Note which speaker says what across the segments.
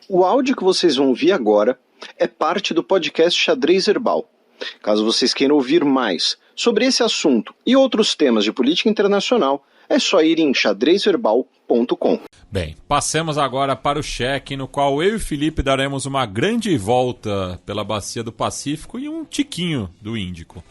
Speaker 1: O áudio que vocês vão ouvir agora é parte do podcast Xadrez Herbal. Caso vocês queiram ouvir mais sobre esse assunto e outros temas de política internacional, é só ir em xadrezherbal.com.
Speaker 2: Bem, passemos agora para o cheque, no qual eu e o Felipe daremos uma grande volta pela bacia do Pacífico e um tiquinho do Índico.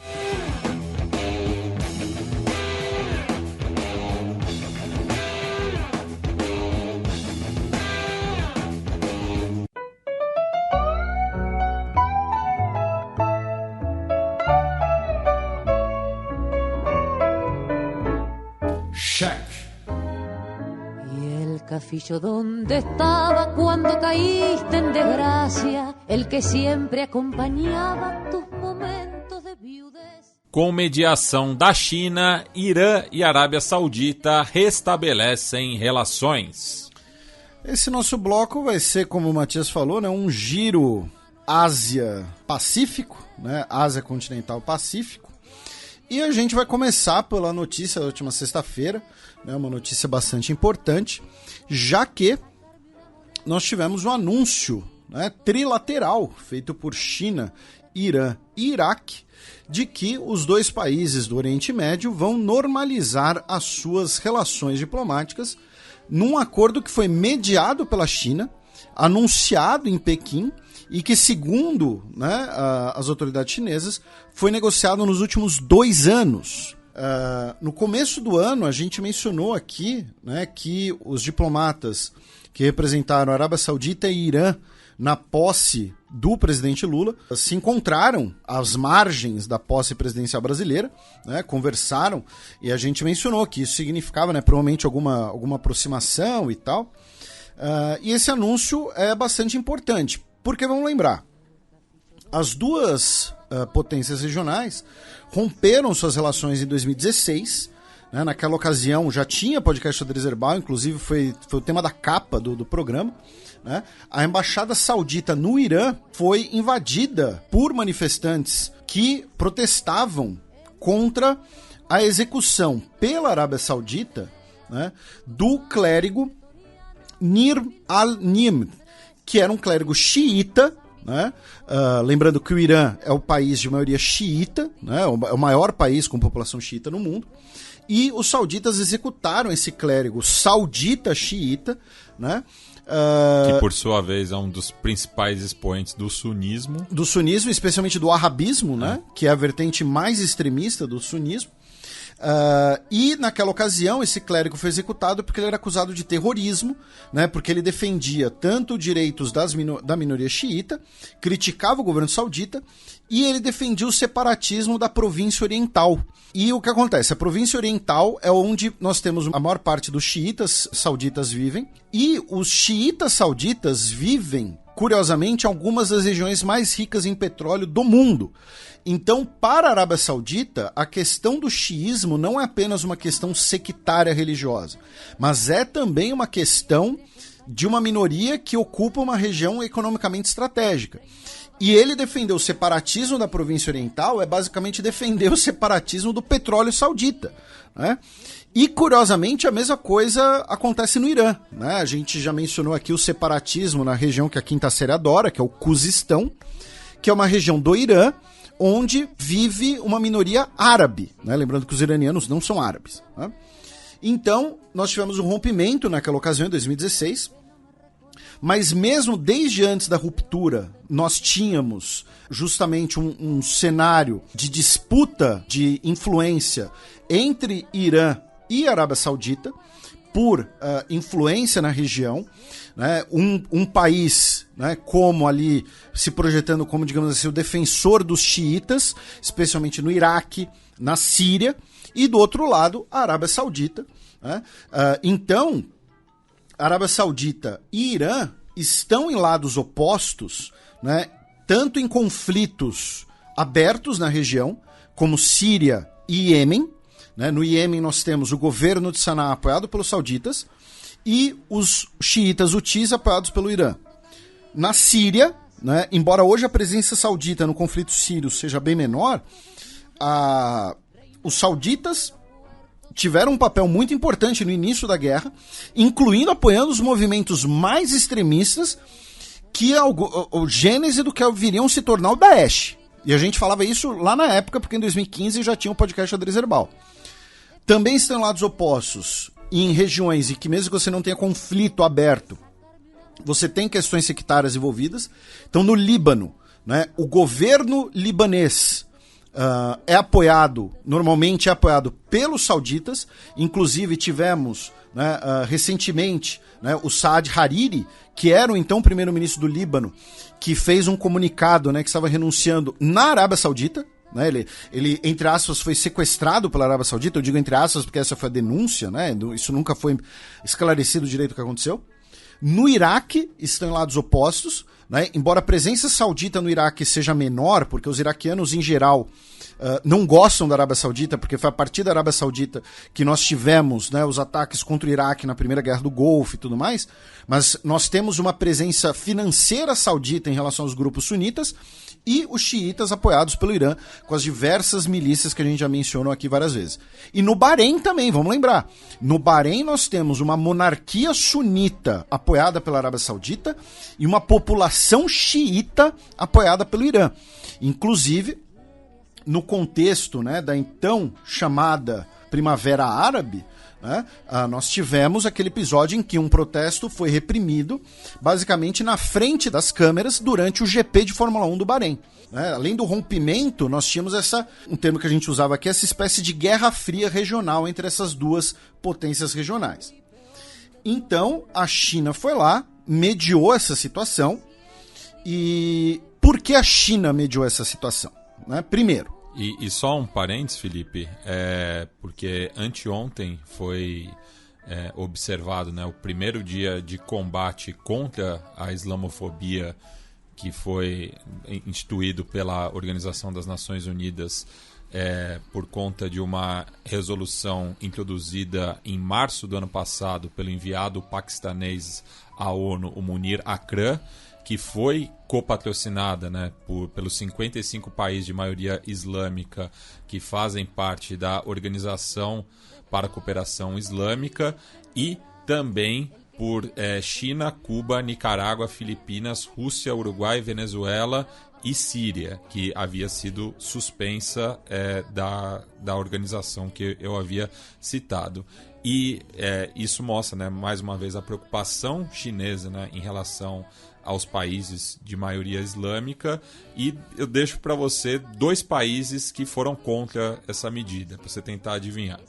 Speaker 3: Cafillo, ¿dónde estaba cuando caíste en desgracia? El que siempre acompañaba tus momentos de viudez.
Speaker 2: Com mediação da China, Irã e Arábia Saudita restabelecem relações.
Speaker 4: Esse nosso bloco vai ser, como o Matias falou, né, um giro Ásia-Pacífico, né, Ásia continental Pacífico. E a gente vai começar pela notícia da última sexta-feira, né, uma notícia bastante importante, já que nós tivemos um anúncio, né, trilateral feito por China, Irã e Iraque, de que os dois países do Oriente Médio vão normalizar as suas relações diplomáticas num acordo que foi mediado pela China, anunciado em Pequim, e que, segundo, né, as autoridades chinesas, foi negociado nos últimos 2 anos. No começo do ano, a gente mencionou aqui, né, que os diplomatas que representaram a Arábia Saudita e Irã na posse do presidente Lula se encontraram às margens da posse presidencial brasileira, né, conversaram, e a gente mencionou que isso significava, né, provavelmente alguma aproximação e tal. E esse anúncio é bastante importante, porque vamos lembrar, as duas potências regionais romperam suas relações em 2016, né? Naquela ocasião já tinha podcast Xadrez Herbal, inclusive foi o tema da capa do programa, né? A embaixada saudita no Irã foi invadida por manifestantes que protestavam contra a execução pela Arábia Saudita, né, do clérigo Nir al-Nimr, que era um clérigo xiita, né? Lembrando que o Irã é o país de maioria xiita, né? É o maior país com população xiita no mundo, e os sauditas executaram esse clérigo saudita xiita, né?
Speaker 2: Que por sua vez é um dos principais expoentes do sunismo.
Speaker 4: Do sunismo, especialmente do arabismo, né? Que é a vertente mais extremista do sunismo. E naquela ocasião esse clérigo foi executado porque ele era acusado de terrorismo, né, porque ele defendia tanto direitos da minoria xiita, criticava o governo saudita, e ele defendia o separatismo da província oriental. E o que acontece? A província oriental é onde nós temos a maior parte dos xiitas sauditas vivem, e os xiitas sauditas vivem, curiosamente, em algumas das regiões mais ricas em petróleo do mundo. Então, para a Arábia Saudita, a questão do xiismo não é apenas uma questão sectária religiosa, mas é também uma questão de uma minoria que ocupa uma região economicamente estratégica. E ele defender o separatismo da província oriental é basicamente defender o separatismo do petróleo saudita, né? E, curiosamente, a mesma coisa acontece no Irã, né? A gente já mencionou aqui o separatismo na região que a Quinta Série adora, que é o Khuzistão, que é uma região do Irã, onde vive uma minoria árabe, né? Lembrando que os iranianos não são árabes, né? Então, nós tivemos um rompimento naquela ocasião, em 2016, mas mesmo desde antes da ruptura, nós tínhamos justamente um cenário de disputa de influência entre Irã e Arábia Saudita, por influência na região, né? Um país, né, como ali se projetando como, digamos assim, o defensor dos xiitas, especialmente no Iraque, na Síria, e do outro lado a Arábia Saudita, né? Então, Arábia Saudita e Irã estão em lados opostos, né, tanto em conflitos abertos na região, como Síria e Iêmen, né? No Iêmen nós temos o governo de Sanaa apoiado pelos sauditas e os xiitas hutis apoiados pelo Irã. Na Síria, né, embora hoje a presença saudita no conflito sírio seja bem menor, os sauditas tiveram um papel muito importante no início da guerra, incluindo apoiando os movimentos mais extremistas que o gênese do que viriam se tornar o Daesh. E a gente falava isso lá na época, porque em 2015 já tinha o podcast Xadrez Herbal. Também estão lados opostos em regiões em que mesmo que você não tenha conflito aberto, você tem questões sectárias envolvidas. Então no Líbano, né, o governo libanês normalmente é apoiado pelos sauditas. Inclusive tivemos, né, recentemente, né, o Saad Hariri, que era o então primeiro-ministro do Líbano, que fez um comunicado, né, que estava renunciando na Arábia Saudita. Né, ele, entre aspas, foi sequestrado pela Arábia Saudita. Eu digo entre aspas porque essa foi a denúncia, né, isso nunca foi esclarecido direito o que aconteceu. No Iraque estão em lados opostos, né, embora a presença saudita no Iraque seja menor, porque os iraquianos em geral não gostam da Arábia Saudita, porque foi a partir da Arábia Saudita que nós tivemos, né, os ataques contra o Iraque na Primeira Guerra do Golfo e tudo mais, mas nós temos uma presença financeira saudita em relação aos grupos sunitas e os xiitas apoiados pelo Irã, com as diversas milícias que a gente já mencionou aqui várias vezes. E no Bahrein também, vamos lembrar, no Bahrein nós temos uma monarquia sunita apoiada pela Arábia Saudita e uma população xiita apoiada pelo Irã. Inclusive, no contexto, né, da então chamada Primavera Árabe, né, nós tivemos aquele episódio em que um protesto foi reprimido, basicamente na frente das câmeras, durante o GP de Fórmula 1 do Bahrein. Né? Além do rompimento, nós tínhamos um termo que a gente usava aqui, essa espécie de guerra fria regional entre essas duas potências regionais. Então, a China foi lá, mediou essa situação. E por que a China mediou essa situação? Né? Primeiro,
Speaker 2: E só um parênteses, Felipe, porque anteontem foi observado, né, o primeiro dia de combate contra a islamofobia que foi instituído pela Organização das Nações Unidas por conta de uma resolução introduzida em março do ano passado pelo enviado paquistanês à ONU, o Munir Akram, que foi copatrocinada, né, pelos 55 países de maioria islâmica que fazem parte da Organização para a Cooperação Islâmica e também por China, Cuba, Nicarágua, Filipinas, Rússia, Uruguai, Venezuela e Síria, que havia sido suspensa da organização que eu havia citado. E isso mostra, né, mais uma vez, a preocupação chinesa, né, em relação aos países de maioria islâmica, e eu deixo para você 2 países que foram contra essa medida, para você tentar adivinhar.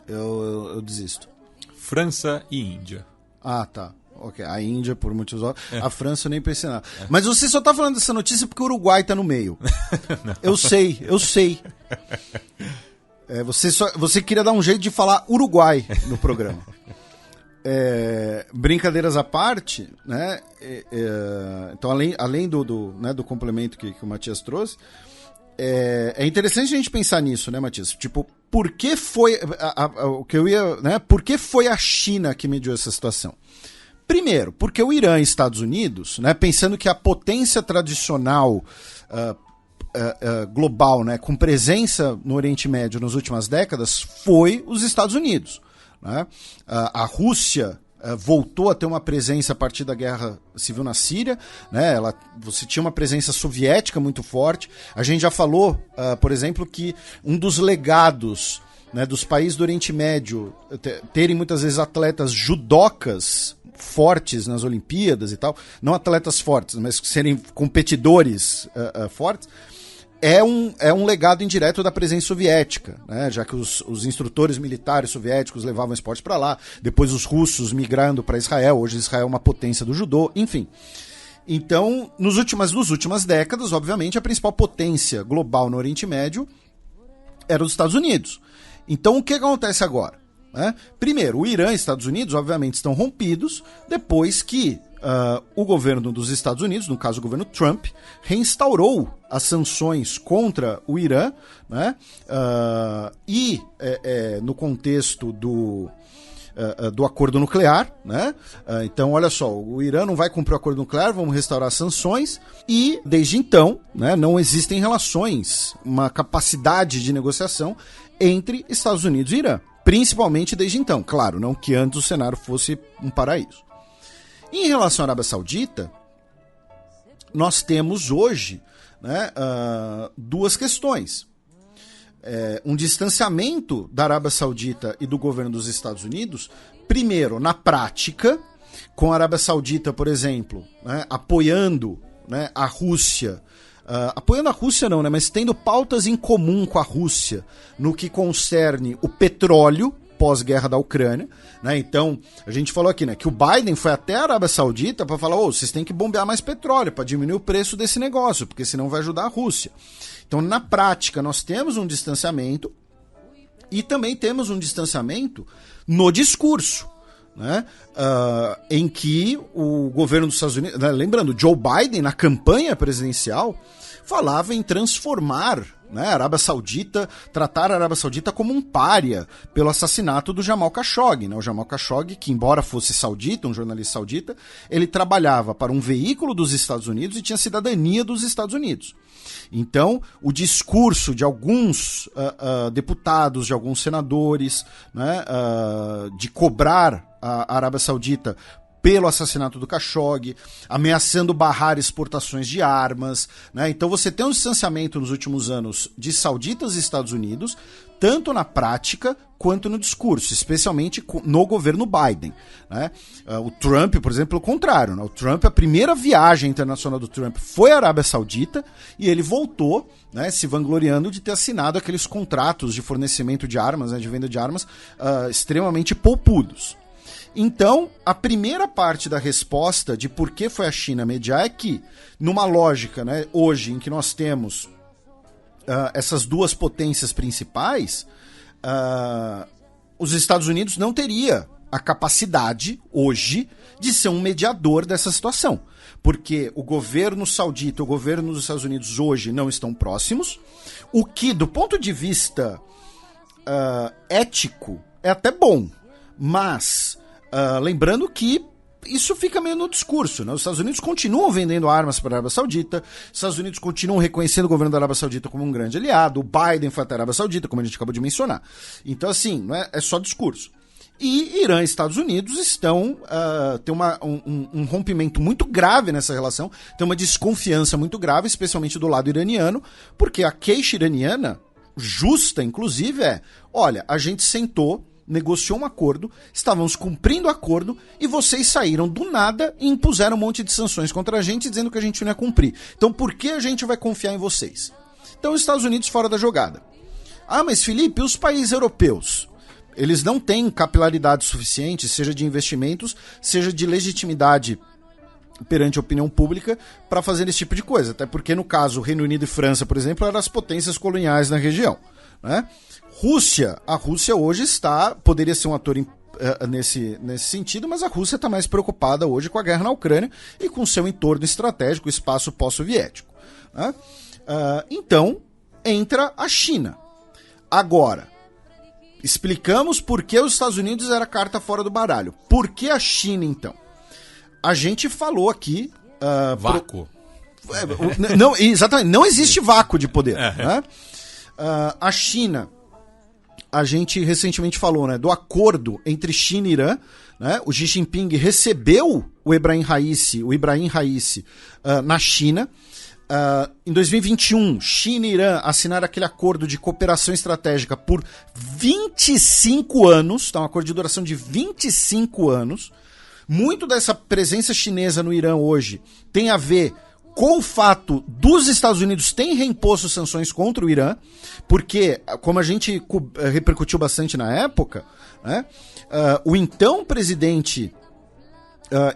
Speaker 4: Eu desisto.
Speaker 2: França e Índia.
Speaker 4: Ah, tá. Ok, a Índia por muitos anos. A França eu nem pensei nada. Mas você só tá falando dessa notícia porque o Uruguai tá no meio. Eu sei. Você queria dar um jeito de falar Uruguai no programa. Brincadeiras à parte, né? Então, além do complemento que o Matias trouxe, é interessante a gente pensar nisso, né, Matias? Tipo, por que foi o que eu ia, né? Por que foi a China que mediou essa situação? Primeiro, porque o Irã e Estados Unidos, né, pensando que a potência tradicional global, né, com presença no Oriente Médio nas últimas décadas, foi os Estados Unidos. Né? A Rússia voltou a ter uma presença a partir da Guerra Civil na Síria, né? Você tinha uma presença soviética muito forte. A gente já falou, por exemplo, que um dos legados, né, dos países do Oriente Médio terem muitas vezes atletas judocas fortes nas Olimpíadas e tal, não atletas fortes, mas serem competidores fortes, é um legado indireto da presença soviética, né? Já que os instrutores militares soviéticos levavam esporte para lá, depois os russos migrando para Israel, hoje Israel é uma potência do judô, enfim. Então, nas últimas décadas, obviamente, a principal potência global no Oriente Médio era os Estados Unidos. Então, o que acontece agora? Primeiro, o Irã e os Estados Unidos, obviamente, estão rompidos depois que o governo dos Estados Unidos, no caso o governo Trump, reinstaurou as sanções contra o Irã, né? E no contexto do acordo nuclear, né? Então, olha só, o Irã não vai cumprir o acordo nuclear, vamos restaurar as sanções, e desde então, né, não existem relações, uma capacidade de negociação entre Estados Unidos e Irã, principalmente desde então. Claro, não que antes o cenário fosse um paraíso. Em relação à Arábia Saudita, nós temos hoje, né, duas questões. Um distanciamento da Arábia Saudita e do governo dos Estados Unidos, primeiro, na prática, com a Arábia Saudita, por exemplo, né, apoiando, né, a Rússia, apoiando a Rússia não, né, mas tendo pautas em comum com a Rússia no que concerne o petróleo pós-guerra da Ucrânia, né? Então, a gente falou aqui, né, que o Biden foi até a Arábia Saudita para falar, vocês têm que bombear mais petróleo para diminuir o preço desse negócio, porque senão vai ajudar a Rússia. Então, na prática, nós temos um distanciamento e também temos um distanciamento no discurso, né? Em que o governo dos Estados Unidos, né, lembrando, Joe Biden, na campanha presidencial, falava em transformar, né, a Arábia Saudita, tratar a Arábia Saudita como um pária pelo assassinato do Jamal Khashoggi, né? O Jamal Khashoggi, que embora fosse saudita, um jornalista saudita, ele trabalhava para um veículo dos Estados Unidos e tinha cidadania dos Estados Unidos. Então, o discurso de alguns deputados, de alguns senadores, né, de cobrar a Arábia Saudita pelo assassinato do Khashoggi, ameaçando barrar exportações de armas, né? Então você tem um distanciamento nos últimos anos de sauditas e Estados Unidos, tanto na prática quanto no discurso, especialmente no governo Biden, né? O Trump, por exemplo, pelo contrário, né? O Trump, a primeira viagem internacional do Trump foi à Arábia Saudita e ele voltou, né, se vangloriando de ter assinado aqueles contratos de fornecimento de armas, né, de venda de armas, extremamente poupudos. Então, a primeira parte da resposta de por que foi a China mediar é que, numa lógica, né, hoje em que nós temos essas duas potências principais, os Estados Unidos não teria a capacidade, hoje, de ser um mediador dessa situação. Porque o governo saudita e o governo dos Estados Unidos hoje não estão próximos, o que, do ponto de vista ético, é até bom, mas... lembrando que isso fica meio no discurso, né? Os Estados Unidos continuam vendendo armas para a Arábia Saudita, os Estados Unidos continuam reconhecendo o governo da Arábia Saudita como um grande aliado, o Biden foi até a Arábia Saudita, como a gente acabou de mencionar. Então, assim, não é só discurso. E Irã e Estados Unidos estão tem um rompimento muito grave nessa relação, tem uma desconfiança muito grave, especialmente do lado iraniano, porque a queixa iraniana, justa inclusive, olha, a gente sentou, negociou um acordo, estávamos cumprindo o acordo e vocês saíram do nada e impuseram um monte de sanções contra a gente dizendo que a gente não ia cumprir. Então por que a gente vai confiar em vocês? Então os Estados Unidos fora da jogada. Mas Felipe, os países europeus? Eles não têm capilaridade suficiente, seja de investimentos, seja de legitimidade perante a opinião pública para fazer esse tipo de coisa. Até porque no caso Reino Unido e França, por exemplo, eram as potências coloniais na região, né? A Rússia hoje poderia ser um ator nesse sentido, mas a Rússia está mais preocupada hoje com a guerra na Ucrânia e com seu entorno estratégico, o espaço pós-soviético, né? Então, entra a China. Agora, explicamos por que os Estados Unidos era a carta fora do baralho. Por que a China, então? A gente falou aqui...
Speaker 2: vácuo.
Speaker 4: Não, exatamente, não existe vácuo de poder, né? A China... A gente recentemente falou, né, do acordo entre China e Irã, né? O Xi Jinping recebeu o Ibrahim Raisi na China. Em 2021, China e Irã assinaram aquele acordo de cooperação estratégica por 25 anos, tá? Um acordo de duração de 25 anos. Muito dessa presença chinesa no Irã hoje tem a ver com o fato dos Estados Unidos terem reimposto sanções contra o Irã, porque, como a gente repercutiu bastante na época, né, o então presidente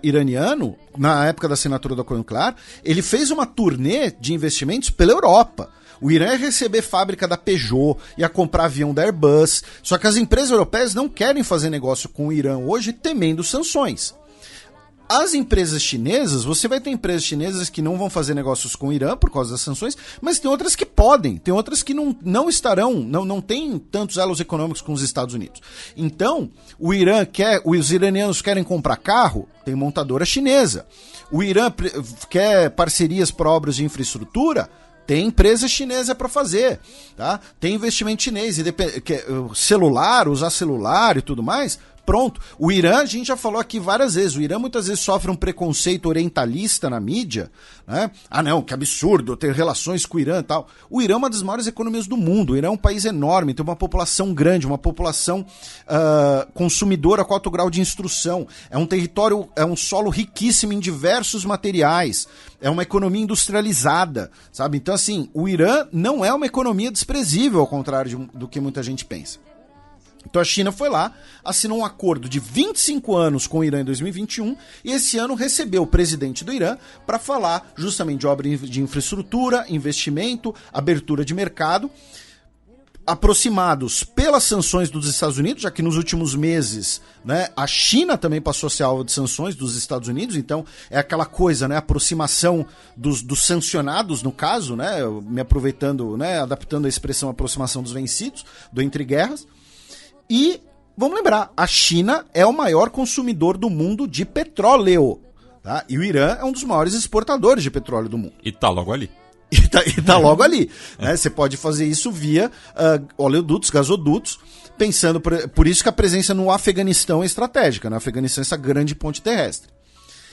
Speaker 4: iraniano, na época da assinatura do acordo nuclear, ele fez uma turnê de investimentos pela Europa. O Irã ia receber fábrica da Peugeot, ia comprar avião da Airbus, só que as empresas europeias não querem fazer negócio com o Irã hoje, temendo sanções. As empresas chinesas, você vai ter empresas chinesas que não vão fazer negócios com o Irã por causa das sanções, mas tem outras que podem, tem outras que não estarão, não tem tantos elos econômicos com os Estados Unidos. Então, os iranianos querem comprar carro, tem montadora chinesa. O Irã quer parcerias para obras de infraestrutura, tem empresa chinesa para fazer, tá? Tem investimento chinês, usar celular e tudo mais, Pronto. O Irã, a gente já falou aqui várias vezes, o Irã muitas vezes sofre um preconceito orientalista na mídia, né? Ah não, que absurdo ter relações com o Irã e tal. O Irã é uma das maiores economias do mundo, o Irã é um país enorme, tem uma população grande, uma população consumidora com alto grau de instrução, é um território, é um solo riquíssimo em diversos materiais, é uma economia industrializada, sabe? Então assim, o Irã não é uma economia desprezível, ao contrário do que muita gente pensa. Então a China foi lá, assinou um acordo de 25 anos com o Irã em 2021 e esse ano recebeu o presidente do Irã para falar justamente de obra de infraestrutura, investimento, abertura de mercado, aproximados pelas sanções dos Estados Unidos, já que nos últimos meses, né, a China também passou a ser alvo de sanções dos Estados Unidos, então é aquela coisa, né, aproximação dos sancionados, no caso, né, me aproveitando, né, adaptando a expressão aproximação dos vencidos, do entre guerras. E, vamos lembrar, a China é o maior consumidor do mundo de petróleo, tá? E o Irã é um dos maiores exportadores de petróleo do mundo.
Speaker 2: E tá logo ali.
Speaker 4: E tá logo ali. Né? Você pode fazer isso via oleodutos, gasodutos, pensando, por isso que a presença no Afeganistão é estratégica. No Afeganistão é essa grande ponte terrestre.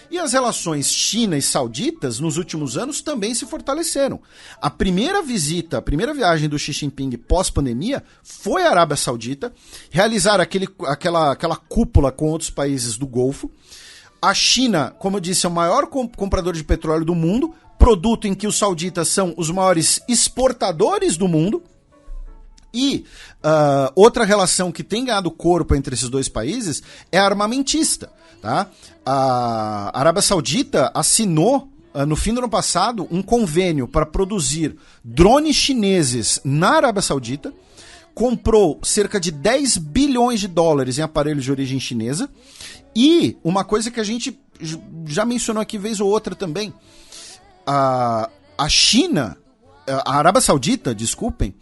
Speaker 4: E as relações China e sauditas, nos últimos anos, também se fortaleceram. A primeira viagem do Xi Jinping pós-pandemia foi à Arábia Saudita, realizar aquela cúpula com outros países do Golfo. A China, como eu disse, é o maior comprador de petróleo do mundo, produto em que os sauditas são os maiores exportadores do mundo. E outra relação que tem ganhado corpo entre esses dois países é a armamentista. Tá? A Arábia Saudita assinou, no fim do ano passado, um convênio para produzir drones chineses na Arábia Saudita, comprou cerca de 10 bilhões de dólares em aparelhos de origem chinesa, e uma coisa que a gente já mencionou aqui vez ou outra também, a Arábia Saudita, desculpem,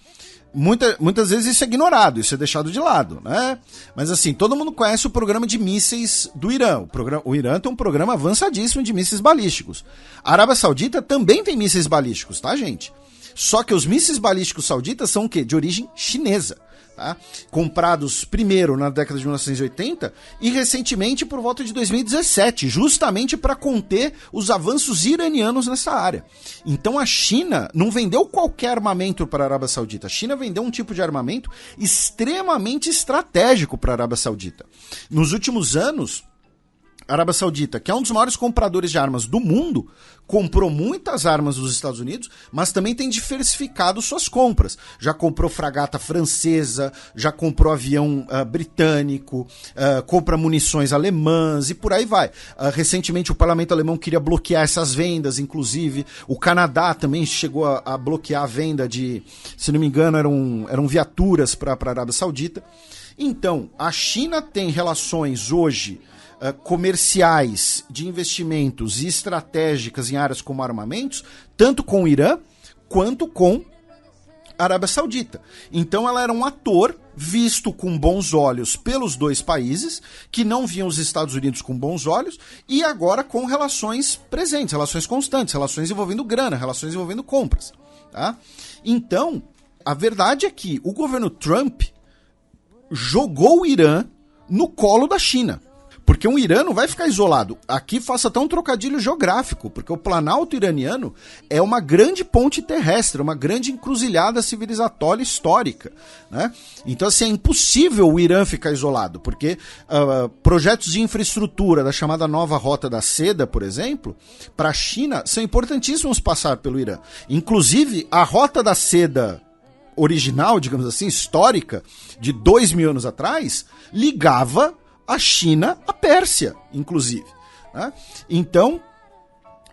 Speaker 4: muitas vezes isso é ignorado, isso é deixado de lado, né? Mas assim, todo mundo conhece o programa de mísseis do Irã. O Irã tem um programa avançadíssimo de mísseis balísticos. A Arábia Saudita também tem mísseis balísticos, tá, gente? Só que os mísseis balísticos sauditas são o quê? De origem chinesa. Tá? Comprados primeiro na década de 1980 e recentemente por volta de 2017, justamente para conter os avanços iranianos nessa área. Então a China não vendeu qualquer armamento para a Arábia Saudita, a China vendeu um tipo de armamento extremamente estratégico para a Arábia Saudita. Nos últimos anos, a Arábia Saudita, que é um dos maiores compradores de armas do mundo, comprou muitas armas dos Estados Unidos, mas também tem diversificado suas compras. Já comprou fragata francesa, já comprou avião britânico, compra munições alemãs e por aí vai. Recentemente o parlamento alemão queria bloquear essas vendas, inclusive. O Canadá também chegou a bloquear a venda de, se não me engano, eram viaturas para a Arábia Saudita. Então, a China tem relações hoje comerciais, de investimentos e estratégicas em áreas como armamentos, tanto com o Irã quanto com a Arábia Saudita. Então ela era um ator visto com bons olhos pelos dois países, que não viam os Estados Unidos com bons olhos, e agora com relações presentes, relações constantes, relações envolvendo grana, relações envolvendo compras. Tá? Então, a verdade é que o governo Trump jogou o Irã no colo da China. Porque o Irã não vai ficar isolado. Aqui faço até um trocadilho geográfico, porque o Planalto iraniano é uma grande ponte terrestre, uma grande encruzilhada civilizatória histórica. Né? Então, assim, é impossível o Irã ficar isolado, porque projetos de infraestrutura da chamada Nova Rota da Seda, por exemplo, para a China, são importantíssimos passar pelo Irã. Inclusive, a Rota da Seda original, digamos assim, histórica, de 2.000 anos atrás, ligava a China à Pérsia, inclusive. Né? Então,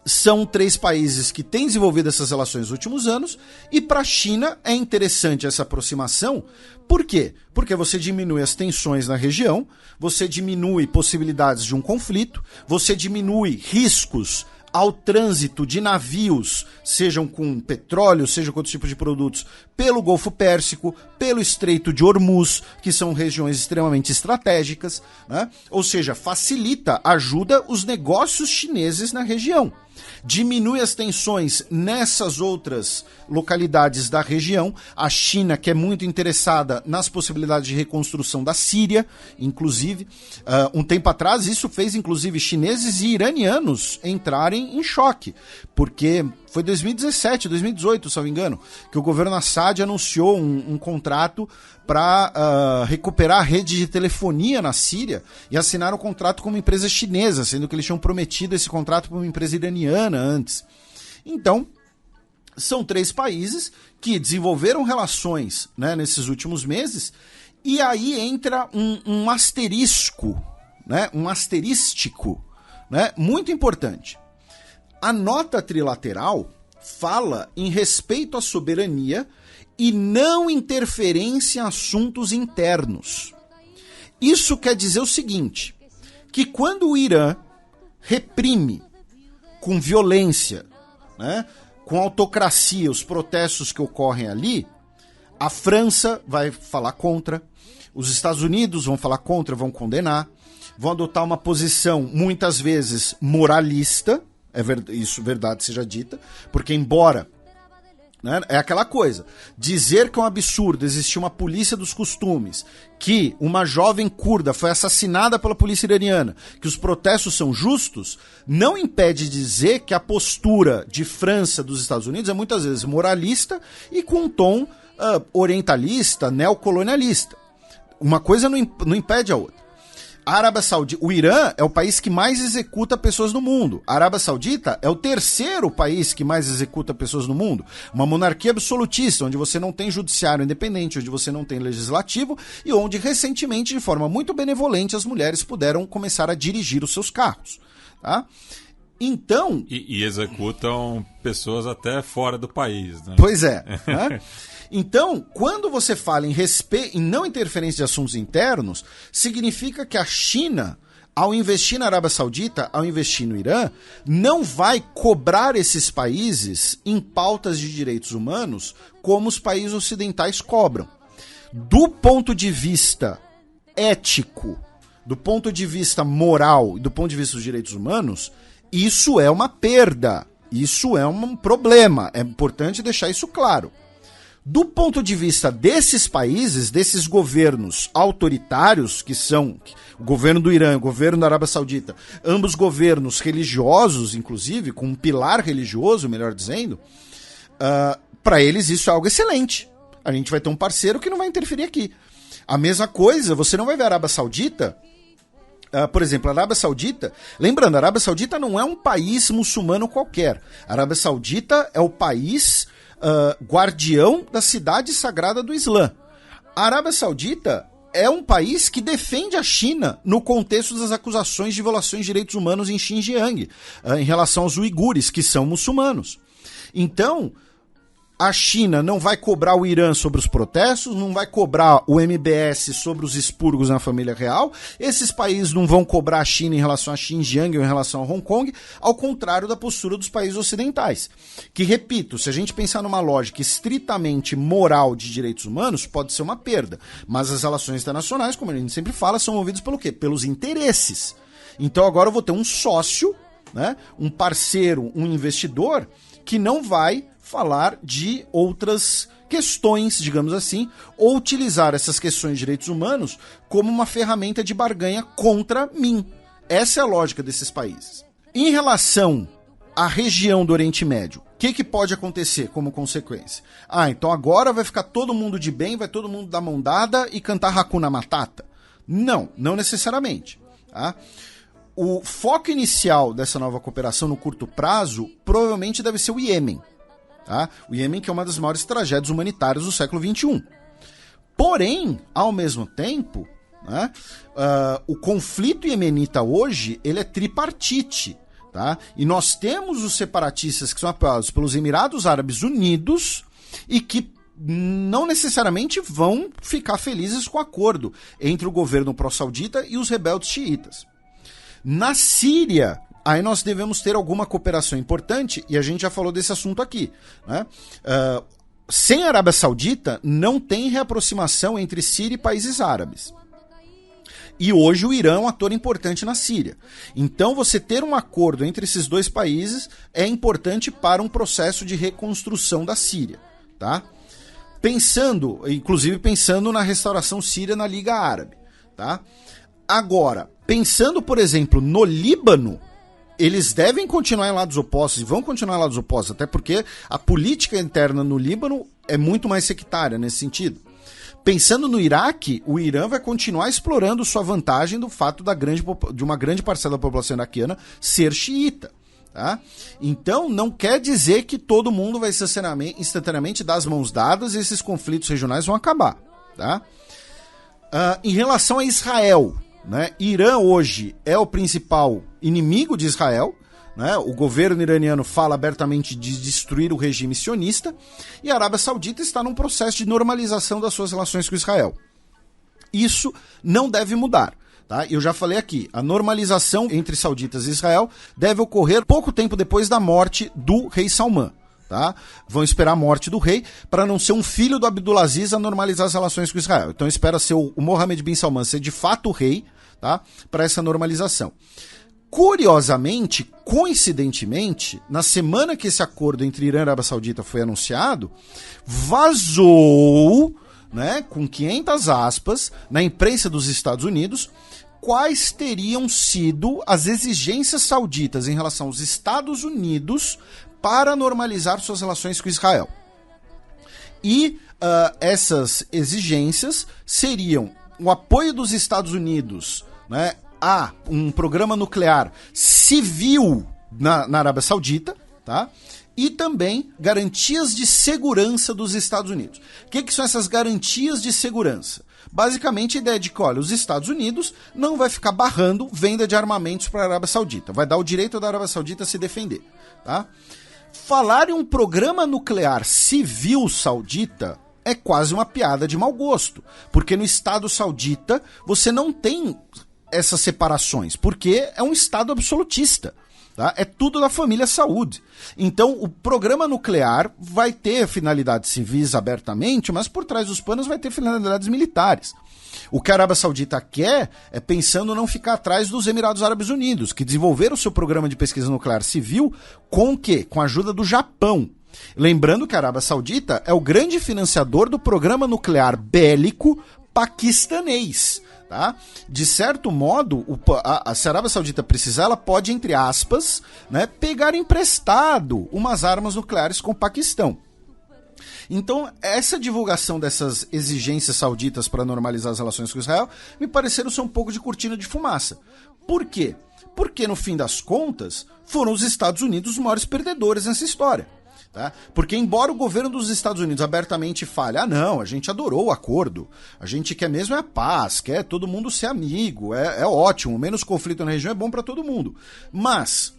Speaker 4: são três países que têm desenvolvido essas relações nos últimos anos, e para a China é interessante essa aproximação. Por quê? Porque você diminui as tensões na região, você diminui possibilidades de um conflito, você diminui riscos ao trânsito de navios, sejam com petróleo, sejam com outros tipos de produtos, pelo Golfo Pérsico, pelo Estreito de Hormuz, que são regiões extremamente estratégicas, né? Ou seja, facilita, ajuda os negócios chineses na região. diminui as tensões nessas outras localidades da região. A China, que é muito interessada nas possibilidades de reconstrução da Síria, inclusive. Um tempo atrás, isso fez, inclusive, chineses e iranianos entrarem em choque, porque foi 2017, 2018, se não me engano, que o governo Assad anunciou um contrato para recuperar a rede de telefonia na Síria e assinaram um contrato com uma empresa chinesa, sendo que eles tinham prometido esse contrato para uma empresa iraniana antes. Então, são 3 países que desenvolveram relações, né, nesses últimos meses, e aí entra um asterisco, né, um asterístico, né, muito importante. A nota trilateral fala em respeito à soberania e não interferência em assuntos internos. Isso quer dizer o seguinte, que quando o Irã reprime com violência, né, com autocracia, os protestos que ocorrem ali, a França vai falar contra, os Estados Unidos vão falar contra, vão condenar, vão adotar uma posição muitas vezes moralista, isso verdade seja dita, porque embora, né, é aquela coisa, dizer que é um absurdo existir uma polícia dos costumes, que uma jovem curda foi assassinada pela polícia iraniana, que os protestos são justos, não impede de dizer que a postura de França dos Estados Unidos é muitas vezes moralista e com um tom orientalista, neocolonialista. Uma coisa não impede a outra. A Arábia Saudita, o Irã é o país que mais executa pessoas no mundo. A Arábia Saudita é o 3º país que mais executa pessoas no mundo. Uma monarquia absolutista, onde você não tem judiciário independente, onde você não tem legislativo e onde recentemente, de forma muito benevolente, as mulheres puderam começar a dirigir os seus carros. Tá? Então...
Speaker 2: E executam pessoas até fora do país, né?
Speaker 4: Pois é. Né? Então, quando você fala em não interferência de assuntos internos, significa que a China, ao investir na Arábia Saudita, ao investir no Irã, não vai cobrar esses países em pautas de direitos humanos como os países ocidentais cobram. Do ponto de vista ético, do ponto de vista moral e do ponto de vista dos direitos humanos, isso é uma perda, isso é um problema, é importante deixar isso claro. Do ponto de vista desses países, desses governos autoritários, que são o governo do Irã, o governo da Arábia Saudita, ambos governos religiosos, inclusive, com um pilar religioso, melhor dizendo, para eles isso é algo excelente. A gente vai ter um parceiro que não vai interferir aqui. A mesma coisa, você não vai ver a Arábia Saudita... por exemplo, a Arábia Saudita, lembrando, a Arábia Saudita não é um país muçulmano qualquer. A Arábia Saudita é o país guardião da cidade sagrada do Islã. A Arábia Saudita é um país que defende a China no contexto das acusações de violações de direitos humanos em Xinjiang, em relação aos uigures, que são muçulmanos. Então... a China não vai cobrar o Irã sobre os protestos, não vai cobrar o MBS sobre os expurgos na família real, esses países não vão cobrar a China em relação a Xinjiang ou em relação a Hong Kong, ao contrário da postura dos países ocidentais. Que, repito, se a gente pensar numa lógica estritamente moral de direitos humanos, pode ser uma perda, mas as relações internacionais, como a gente sempre fala, são movidas pelo quê? Pelos interesses. Então agora eu vou ter um sócio, né, um parceiro, um investidor, que não vai falar de outras questões, digamos assim, ou utilizar essas questões de direitos humanos como uma ferramenta de barganha contra mim. Essa é a lógica desses países. Em relação à região do Oriente Médio, o que pode acontecer como consequência? Então agora vai ficar todo mundo de bem, vai todo mundo dar mão dada e cantar Hakuna Matata? Não necessariamente. Tá? O foco inicial dessa nova cooperação no curto prazo provavelmente deve ser o Iêmen. Tá? O Iêmen, que é uma das maiores tragédias humanitárias do século XXI. Porém, ao mesmo tempo, né, o conflito iemenita hoje ele é tripartite. Tá? E nós temos os separatistas que são apoiados pelos Emirados Árabes Unidos e que não necessariamente vão ficar felizes com o acordo entre o governo pró-saudita e os rebeldes xiitas. Na Síria, aí nós devemos ter alguma cooperação importante, e a gente já falou desse assunto aqui. Né? Sem a Arábia Saudita, não tem reaproximação entre Síria e países árabes. E hoje o Irã é um ator importante na Síria. Então você ter um acordo entre esses dois países é importante para um processo de reconstrução da Síria, tá? Inclusive pensando na restauração síria na Liga Árabe, tá? Agora, pensando, por exemplo, no Líbano, eles devem continuar em lados opostos e vão continuar em lados opostos, até porque a política interna no Líbano é muito mais sectária nesse sentido. Pensando no Iraque, o Irã vai continuar explorando sua vantagem do fato de uma grande parcela da população iraquiana ser xiita. Tá? Então, não quer dizer que todo mundo vai instantaneamente dar as mãos dadas e esses conflitos regionais vão acabar. Tá? Em relação a Israel, né? Irã hoje é o principal inimigo de Israel, né? O governo iraniano fala abertamente de destruir o regime sionista e a Arábia Saudita está num processo de normalização das suas relações com Israel. Isso não deve mudar. Tá? Eu já falei aqui, a normalização entre sauditas e Israel deve ocorrer pouco tempo depois da morte do rei Salman. Tá? Vão esperar a morte do rei para não ser um filho do Abdulaziz a normalizar as relações com Israel. Então espera ser o Mohammed bin Salman ser de fato o rei, tá? Para essa normalização. Curiosamente, coincidentemente, na semana que esse acordo entre Irã e Arábia Saudita foi anunciado, vazou, né, com 500 aspas, na imprensa dos Estados Unidos, quais teriam sido as exigências sauditas em relação aos Estados Unidos para normalizar suas relações com Israel. E essas exigências seriam o apoio dos Estados Unidos, né, a um programa nuclear civil na Arábia Saudita, tá? E também garantias de segurança dos Estados Unidos. O que são essas garantias de segurança? Basicamente a ideia de que, olha, os Estados Unidos não vai ficar barrando venda de armamentos para a Arábia Saudita, vai dar o direito da Arábia Saudita a se defender, tá? Falar em um programa nuclear civil saudita é quase uma piada de mau gosto, porque no Estado saudita você não tem essas separações, porque é um Estado absolutista. Tá? É tudo da família Saud. Então, o programa nuclear vai ter finalidades civis abertamente, mas por trás dos panos vai ter finalidades militares. O que a Arábia Saudita quer é pensando não ficar atrás dos Emirados Árabes Unidos, que desenvolveram o seu programa de pesquisa nuclear civil com o quê? Com a ajuda do Japão. Lembrando que a Arábia Saudita é o grande financiador do programa nuclear bélico paquistanês. Tá? De certo modo, se a Arábia Saudita precisar, ela pode, entre aspas, né, pegar emprestado umas armas nucleares com o Paquistão. Então, essa divulgação dessas exigências sauditas para normalizar as relações com Israel me pareceram ser um pouco de cortina de fumaça. Por quê? Porque, no fim das contas, foram os Estados Unidos os maiores perdedores nessa história. Tá? Porque embora o governo dos Estados Unidos abertamente fale, não, a gente adorou o acordo, a gente quer mesmo a paz, quer todo mundo ser amigo, é ótimo, menos conflito na região é bom para todo mundo. Mas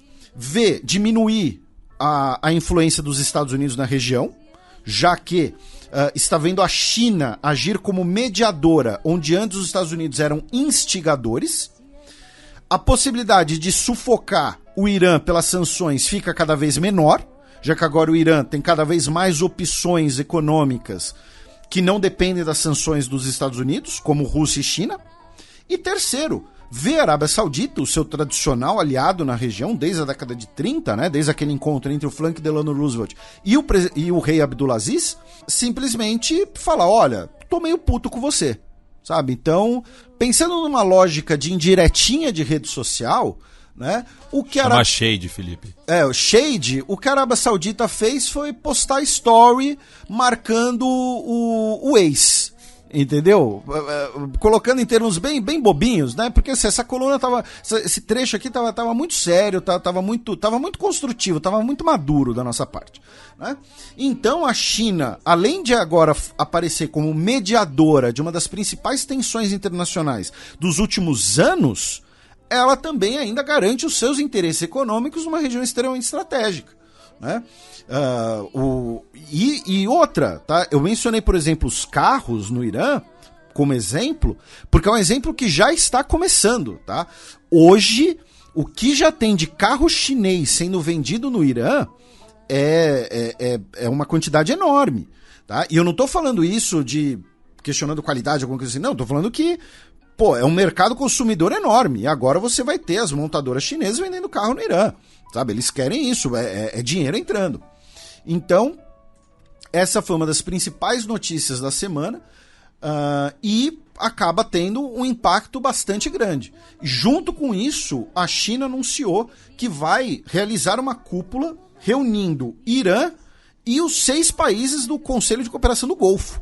Speaker 4: diminuir a influência dos Estados Unidos na região, já que está vendo a China agir como mediadora, onde antes os Estados Unidos eram instigadores, a possibilidade de sufocar o Irã pelas sanções fica cada vez menor, já que agora o Irã tem cada vez mais opções econômicas que não dependem das sanções dos Estados Unidos, como Rússia e China. E terceiro, ver a Arábia Saudita, o seu tradicional aliado na região, desde a década de 30, né, desde aquele encontro entre o Franklin Delano Roosevelt e o rei Abdulaziz, simplesmente falar, olha, tô meio puto com você, sabe? Então, pensando numa lógica de indiretinha de rede social, né? O que
Speaker 2: Chama shade, Felipe.
Speaker 4: O shade, o que a Arábia Saudita fez foi postar story marcando o ex, entendeu? Colocando em termos bem bobinhos, né? Porque assim, essa coluna esse trecho aqui tava muito sério, tava muito construtivo, tava muito maduro da nossa parte, né? Então a China, além de agora aparecer como mediadora de uma das principais tensões internacionais dos últimos anos, ela também ainda garante os seus interesses econômicos numa região extremamente estratégica, né? E outra, tá? Eu mencionei, por exemplo, os carros no Irã como exemplo, porque é um exemplo que já está começando, tá? Hoje, o que já tem de carro chinês sendo vendido no Irã é uma quantidade enorme, tá? E eu não estou falando isso de questionando qualidade, alguma coisa assim, não, estou falando que pô, é um mercado consumidor enorme. E agora você vai ter as montadoras chinesas vendendo carro no Irã. Sabe? Eles querem isso, é dinheiro entrando. Então, essa foi uma das principais notícias da semana e acaba tendo um impacto bastante grande. Junto com isso, a China anunciou que vai realizar uma cúpula reunindo Irã e os 6 países do Conselho de Cooperação do Golfo.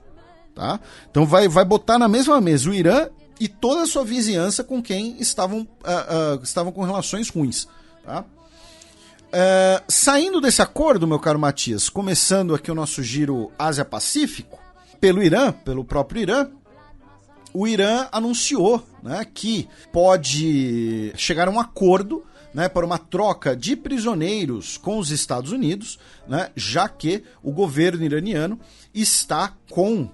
Speaker 4: Tá? Então vai botar na mesma mesa o Irã e toda a sua vizinhança com quem estavam com relações ruins. Tá? Saindo desse acordo, meu caro Matias, começando aqui o nosso giro Ásia-Pacífico, pelo próprio Irã, o Irã anunciou, né, que pode chegar a um acordo, né, para uma troca de prisioneiros com os Estados Unidos, né, já que o governo iraniano está com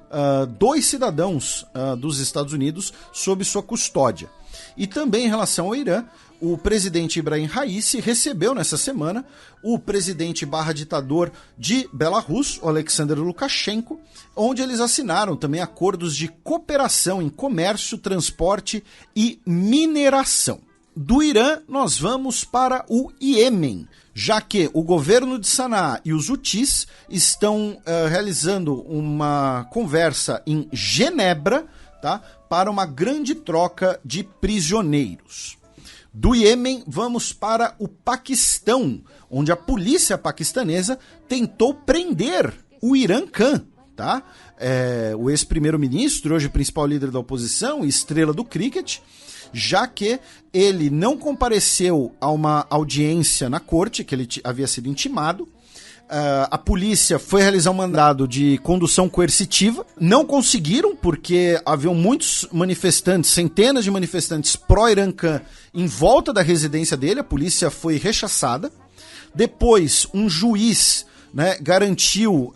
Speaker 4: 2 cidadãos dos Estados Unidos sob sua custódia. E também em relação ao Irã, o presidente Ibrahim Raisi recebeu nessa semana o presidente /ditador de Belarus, o Alexander Lukashenko, onde eles assinaram também acordos de cooperação em comércio, transporte e mineração. Do Irã, nós vamos para o Iêmen, já que o governo de Sanaa e os Houthis estão realizando uma conversa em Genebra, tá, para uma grande troca de prisioneiros. Do Iêmen, vamos para o Paquistão, onde a polícia paquistanesa tentou prender o Imran Khan, tá? O ex-primeiro-ministro, hoje principal líder da oposição e estrela do cricket, já que ele não compareceu a uma audiência na corte, que ele havia sido intimado. A polícia foi realizar um mandado de condução coercitiva, não conseguiram porque haviam muitos manifestantes, centenas de manifestantes pró-Imran Khan em volta da residência dele, a polícia foi rechaçada. Depois, um juiz, né, garantiu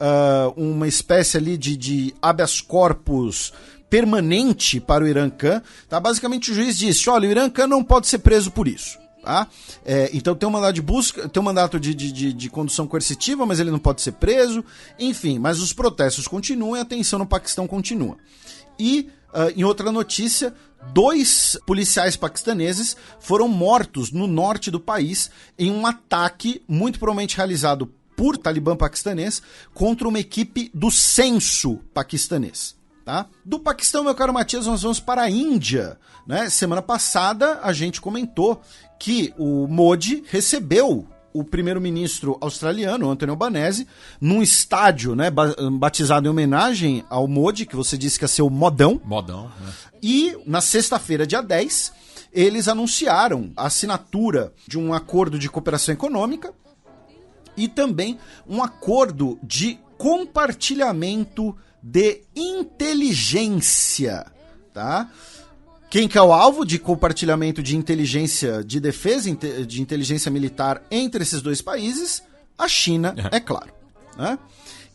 Speaker 4: uma espécie ali de habeas corpus permanente para o Imran Khan. Tá? Basicamente o juiz disse, olha, o Imran Khan não pode ser preso por isso. Tá? Então tem um mandato de busca, tem um mandato de condução coercitiva, mas ele não pode ser preso, enfim, mas os protestos continuam e a tensão no Paquistão continua. E em outra notícia, 2 policiais paquistaneses foram mortos no norte do país em um ataque muito provavelmente realizado por talibã paquistanês contra uma equipe do censo paquistanês. Tá? Do Paquistão, meu caro Matias, nós vamos para a Índia. Né? Semana passada a gente comentou que o Modi recebeu o primeiro-ministro australiano, Anthony Albanese, num estádio, né, batizado em homenagem ao Modi, que você disse que ia ser o Modão.
Speaker 2: Modão, né?
Speaker 4: E na sexta-feira, dia 10, eles anunciaram a assinatura de um acordo de cooperação econômica e também um acordo de compartilhamento de inteligência, tá? Quem que é o alvo de compartilhamento de inteligência de defesa, de inteligência militar entre esses 2 países? A China, é claro. Né?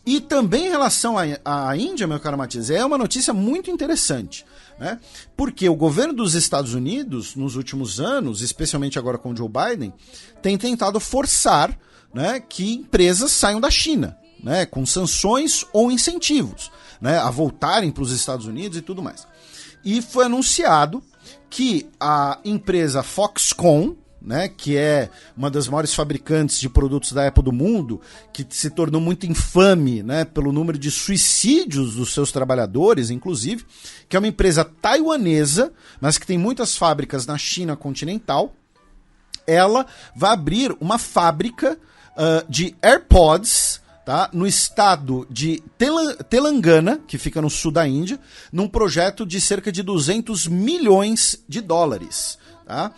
Speaker 4: E também em relação à Índia, meu caro Matias, é uma notícia muito interessante. Né? Porque o governo dos Estados Unidos, nos últimos anos, especialmente agora com o Joe Biden, tem tentado forçar, né, que empresas saiam da China, né, com sanções ou incentivos, né, a voltarem para os Estados Unidos e tudo mais. E foi anunciado que a empresa Foxconn, né, que é uma das maiores fabricantes de produtos da Apple do mundo, que se tornou muito infame, né, pelo número de suicídios dos seus trabalhadores, inclusive, que é uma empresa taiwanesa, mas que tem muitas fábricas na China continental, ela vai abrir uma fábrica de AirPods, tá, no estado de Telangana, que fica no sul da Índia, num projeto de cerca de 200 milhões de dólares. Tá?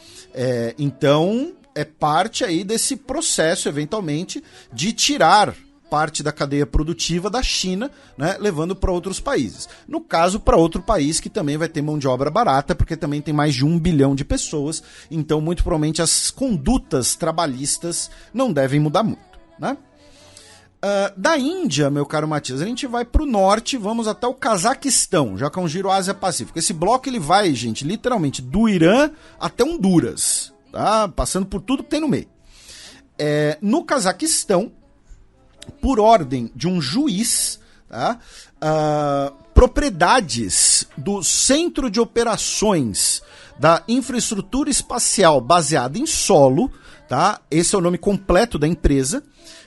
Speaker 4: Então, é parte aí desse processo, eventualmente, de tirar parte da cadeia produtiva da China, né, levando para outros países. No caso, para outro país que também vai ter mão de obra barata, porque também tem mais de 1 bilhão de pessoas, então, muito provavelmente, as condutas trabalhistas não devem mudar muito. Né? Da Índia, meu caro Matias, a gente vai para o norte, vamos até o Cazaquistão, já que é um giro Ásia-Pacífico. Esse bloco ele vai, gente, literalmente do Irã até Honduras, tá? Passando por tudo que tem no meio. No Cazaquistão, por ordem de um juiz, tá? propriedades do Centro de Operações da Infraestrutura Espacial baseada em solo, tá? Esse é o nome completo da empresa,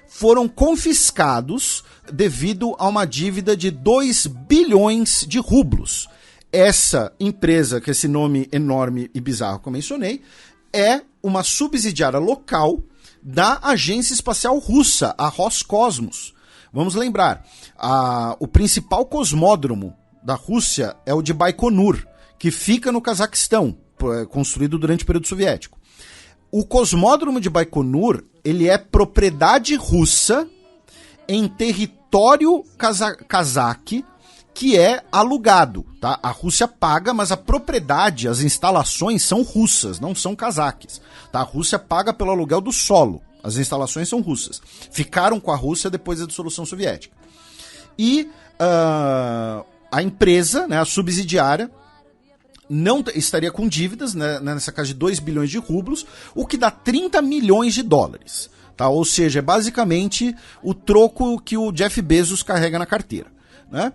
Speaker 4: foram confiscados devido a uma dívida de 2 bilhões de rublos. Essa empresa, com esse nome enorme e bizarro que eu mencionei, é uma subsidiária local da Agência Espacial Russa, a Roscosmos. Vamos lembrar, o principal cosmódromo da Rússia é o de Baikonur, que fica no Cazaquistão, construído durante o período soviético. O cosmódromo de Baikonur, ele é propriedade russa em território cazaque, que é alugado, tá? A Rússia paga, mas a propriedade, as instalações são russas, não são cazaques, tá? A Rússia paga pelo aluguel do solo, as instalações são russas. Ficaram com a Rússia depois da dissolução soviética. E a empresa, né, a subsidiária, não estaria com dívidas, né, nessa casa de 2 bilhões de rublos, o que dá 30 milhões de dólares, tá? Ou seja, é basicamente o troco que o Jeff Bezos carrega na carteira, né?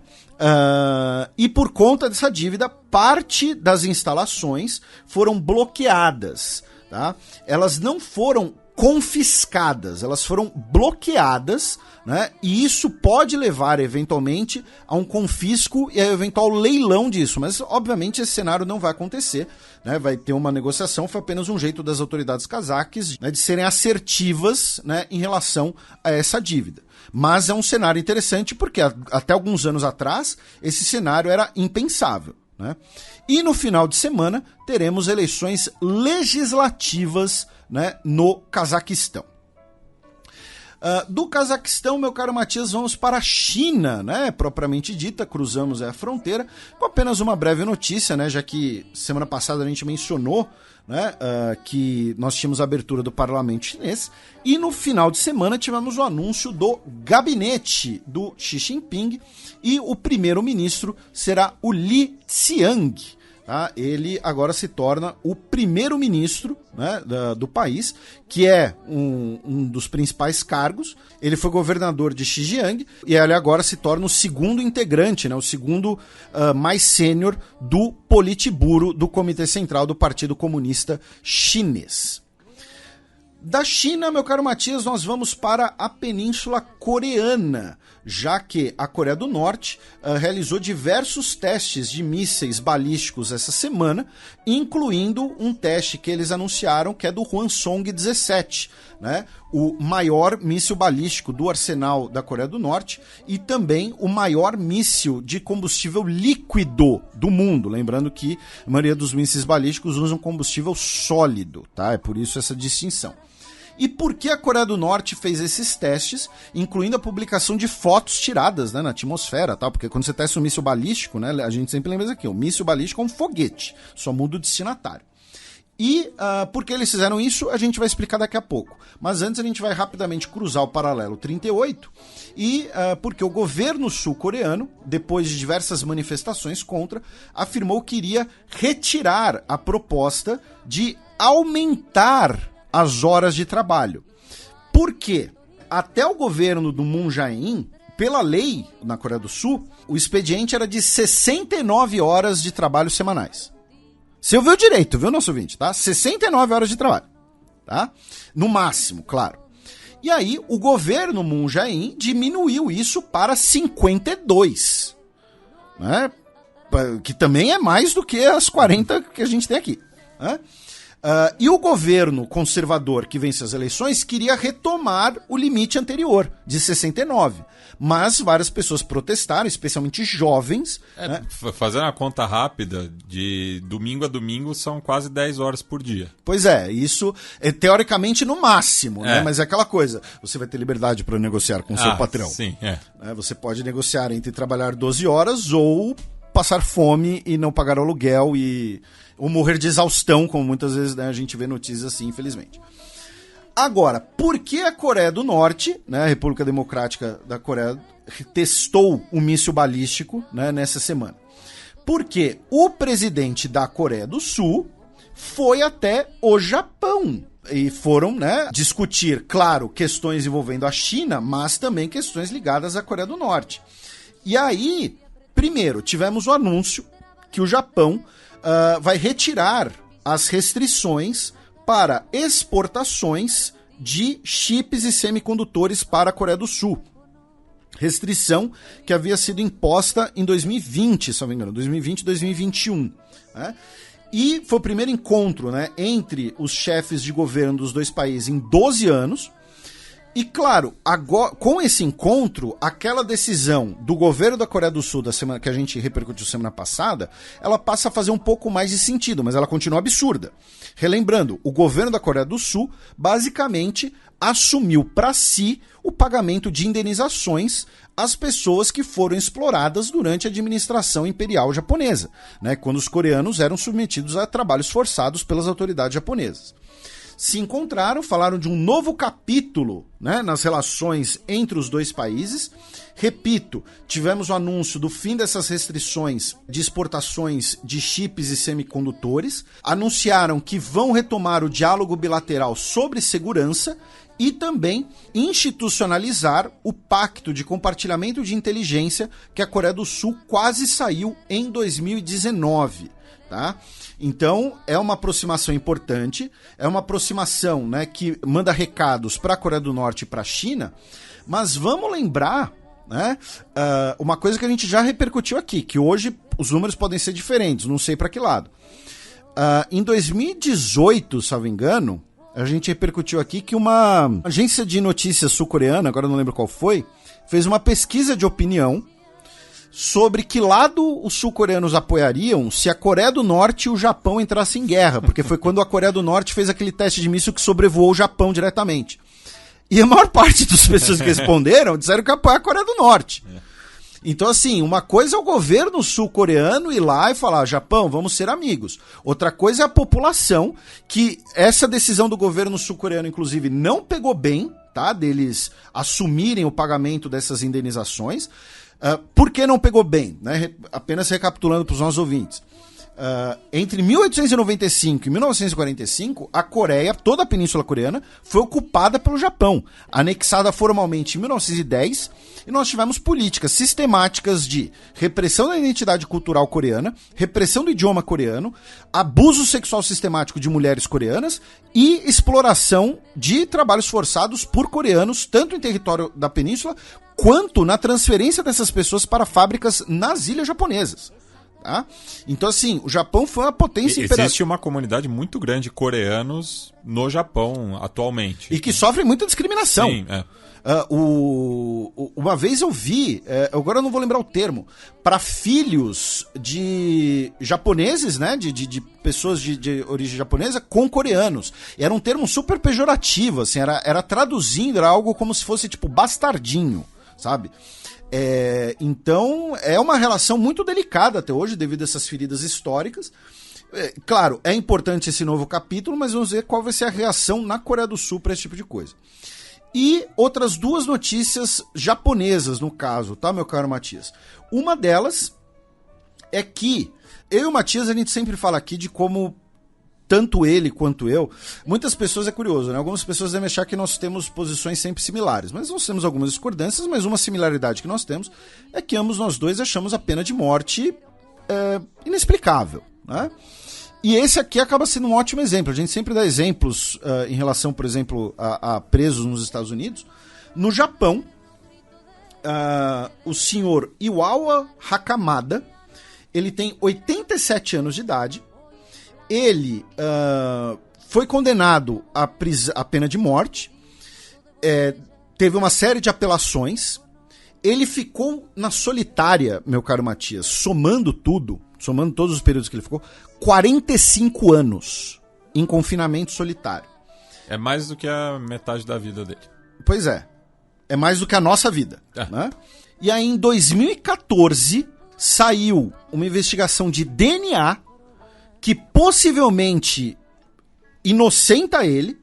Speaker 4: E por conta dessa dívida, parte das instalações foram bloqueadas, tá? Elas não foram confiscadas, elas foram bloqueadas, né? E isso pode levar eventualmente a um confisco e a eventual leilão disso, mas obviamente esse cenário não vai acontecer, né? Vai ter uma negociação, foi apenas um jeito das autoridades cazaques, né, de serem assertivas, né, em relação a essa dívida. Mas é um cenário interessante porque até alguns anos atrás esse cenário era impensável, né? E no final de semana teremos eleições legislativas, né, no Cazaquistão. Do Cazaquistão, meu caro Matias, vamos para a China, né, propriamente dita, cruzamos a fronteira, com apenas uma breve notícia, né, já que semana passada a gente mencionou, né, que nós tínhamos a abertura do parlamento chinês, e no final de semana tivemos o anúncio do gabinete do Xi Jinping, e o primeiro-ministro será o Li Qiang. Tá? Ele agora se torna o primeiro-ministro, né, do país, que é um dos principais cargos. Ele foi governador de Xinjiang e ele agora se torna o segundo integrante, né, o segundo mais sênior do Politburo do Comitê Central do Partido Comunista Chinês. Da China, meu caro Matias, nós vamos para a Península Coreana, já que a Coreia do Norte realizou diversos testes de mísseis balísticos essa semana, incluindo um teste que eles anunciaram que é do Hwasong-17, né? O maior míssil balístico do arsenal da Coreia do Norte e também o maior míssil de combustível líquido do mundo. Lembrando que a maioria dos mísseis balísticos usam combustível sólido, tá? É por isso essa distinção. E por que a Coreia do Norte fez esses testes, incluindo a publicação de fotos tiradas, né, na atmosfera, tal? Porque quando você testa um míssil balístico, né, a gente sempre lembra isso aqui, o míssil balístico é um foguete, só muda o destinatário. E por que eles fizeram isso, a gente vai explicar daqui a pouco. Mas antes a gente vai rapidamente cruzar o paralelo 38, e porque o governo sul-coreano, depois de diversas manifestações contra, afirmou que iria retirar a proposta de aumentar as horas de trabalho. Por quê? Até o governo do Moon Jae-in, pela lei na Coreia do Sul, o expediente era de 69 horas de trabalho semanais. Você ouviu direito, viu, nosso ouvinte, tá? 69 horas de trabalho, tá? No máximo, claro. E aí, o governo Moon Jae-in diminuiu isso para 52, né? Que também é mais do que as 40 que a gente tem aqui, né? E o governo conservador que vence as eleições queria retomar o limite anterior, de 69. Mas várias pessoas protestaram, especialmente jovens. Né?
Speaker 2: Fazendo a conta rápida, de domingo a domingo são quase 10 horas por dia.
Speaker 4: Pois é, isso é teoricamente no máximo, né? Mas é aquela coisa, você vai ter liberdade para negociar com o seu patrão.
Speaker 2: Sim,
Speaker 4: Você pode negociar entre trabalhar 12 horas ou passar fome e não pagar aluguel ou morrer de exaustão, como muitas vezes, né, a gente vê notícias assim, infelizmente. Agora, por que a Coreia do Norte, né, a República Democrática da Coreia, testou o míssil balístico, né, nessa semana? Porque o presidente da Coreia do Sul foi até o Japão e foram, né, discutir, claro, questões envolvendo a China, mas também questões ligadas à Coreia do Norte. E aí, Primeiro, tivemos o anúncio que o Japão vai retirar as restrições para exportações de chips e semicondutores para a Coreia do Sul. Restrição que havia sido imposta em 2020, se não me engano, 2020 e 2021. Né? E foi o primeiro encontro, né, entre os chefes de governo dos dois países em 12 anos. E claro, agora, com esse encontro, aquela decisão do governo da Coreia do Sul, da semana que a gente repercutiu semana passada, ela passa a fazer um pouco mais de sentido, mas ela continua absurda. Relembrando, o governo da Coreia do Sul basicamente assumiu para si o pagamento de indenizações às pessoas que foram exploradas durante a administração imperial japonesa, né, quando os coreanos eram submetidos a trabalhos forçados pelas autoridades japonesas. Se encontraram, falaram de um novo capítulo, né, nas relações entre os dois países. Repito, tivemos o anúncio do fim dessas restrições de exportações de chips e semicondutores. Anunciaram que vão retomar o diálogo bilateral sobre segurança e também institucionalizar o pacto de compartilhamento de inteligência que a Coreia do Sul quase saiu em 2019, tá? Então, é uma aproximação importante, é uma aproximação, né, que manda recados para a Coreia do Norte e para a China, mas vamos lembrar, né, uma coisa que a gente já repercutiu aqui, que hoje os números podem ser diferentes, não sei para que lado. Em 2018, se não me engano, a gente repercutiu aqui que uma agência de notícias sul-coreana, agora eu não lembro qual foi, fez uma pesquisa de opinião sobre que lado os sul-coreanos apoiariam se a Coreia do Norte e o Japão entrassem em guerra, porque foi quando a Coreia do Norte fez aquele teste de míssil que sobrevoou o Japão diretamente. E a maior parte das pessoas que responderam disseram que apoia a Coreia do Norte. Então, assim, uma coisa é o governo sul-coreano ir lá e falar, Japão, vamos ser amigos. Outra coisa é a população, que essa decisão do governo sul-coreano, inclusive, não pegou bem, tá, deles assumirem o pagamento dessas indenizações. Por que não pegou bem? Né? Apenas recapitulando para os nossos ouvintes. Entre 1895 e 1945, a Coreia, toda a Península Coreana, foi ocupada pelo Japão, anexada formalmente em 1910, e nós tivemos políticas sistemáticas de repressão da identidade cultural coreana, repressão do idioma coreano, abuso sexual sistemático de mulheres coreanas e exploração de trabalhos forçados por coreanos, tanto em território da Península, quanto na transferência dessas pessoas para fábricas nas ilhas japonesas. Tá? Então, assim, o Japão foi uma potência imperial.
Speaker 2: Existe uma comunidade muito grande de coreanos no Japão atualmente.
Speaker 4: E que sofrem muita discriminação.
Speaker 2: Sim, é.
Speaker 4: Uma vez eu vi, agora eu não vou lembrar o termo, para filhos de japoneses, né, de pessoas de origem japonesa com coreanos. E era um termo super pejorativo, assim, era traduzindo, era algo como se fosse tipo bastardinho, sabe? Então é uma relação muito delicada até hoje devido a essas feridas históricas. Claro, é importante esse novo capítulo, mas vamos ver qual vai ser a reação na Coreia do Sul para esse tipo de coisa. E outras duas notícias japonesas, no caso, tá, meu caro Matias? Uma delas é que eu e o Matias, a gente sempre fala aqui de como tanto ele quanto eu, muitas pessoas, é curioso, né? Algumas pessoas devem achar que nós temos posições sempre similares, mas nós temos algumas discordâncias, mas uma similaridade que nós temos é que ambos nós dois achamos a pena de morte inexplicável, né? E esse aqui acaba sendo um ótimo exemplo. A gente sempre dá exemplos em relação, por exemplo, a presos nos Estados Unidos. No Japão, o senhor Iwawa Hakamada, ele tem 87 anos de idade. Ele foi condenado à pena de morte, teve uma série de apelações, ele ficou na solitária, meu caro Matias, somando todos os períodos que ele ficou, 45 anos em confinamento solitário.
Speaker 2: É mais do que a metade da vida dele.
Speaker 4: Pois é mais do que a nossa vida. Né? E aí em 2014 saiu uma investigação de DNA que possivelmente inocenta ele,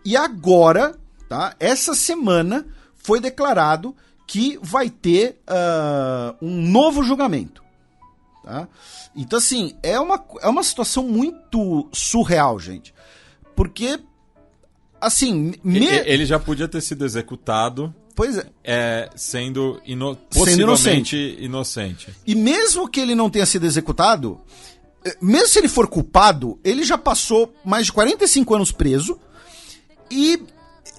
Speaker 4: e agora, tá, essa semana, foi declarado que vai ter um novo julgamento. Tá? Então, assim, é uma situação muito surreal, gente. Porque, assim...
Speaker 2: Ele já podia ter sido executado
Speaker 4: Pois é.
Speaker 2: Sendo possivelmente inocente.
Speaker 4: E mesmo que ele não tenha sido executado, mesmo se ele for culpado, ele já passou mais de 45 anos preso e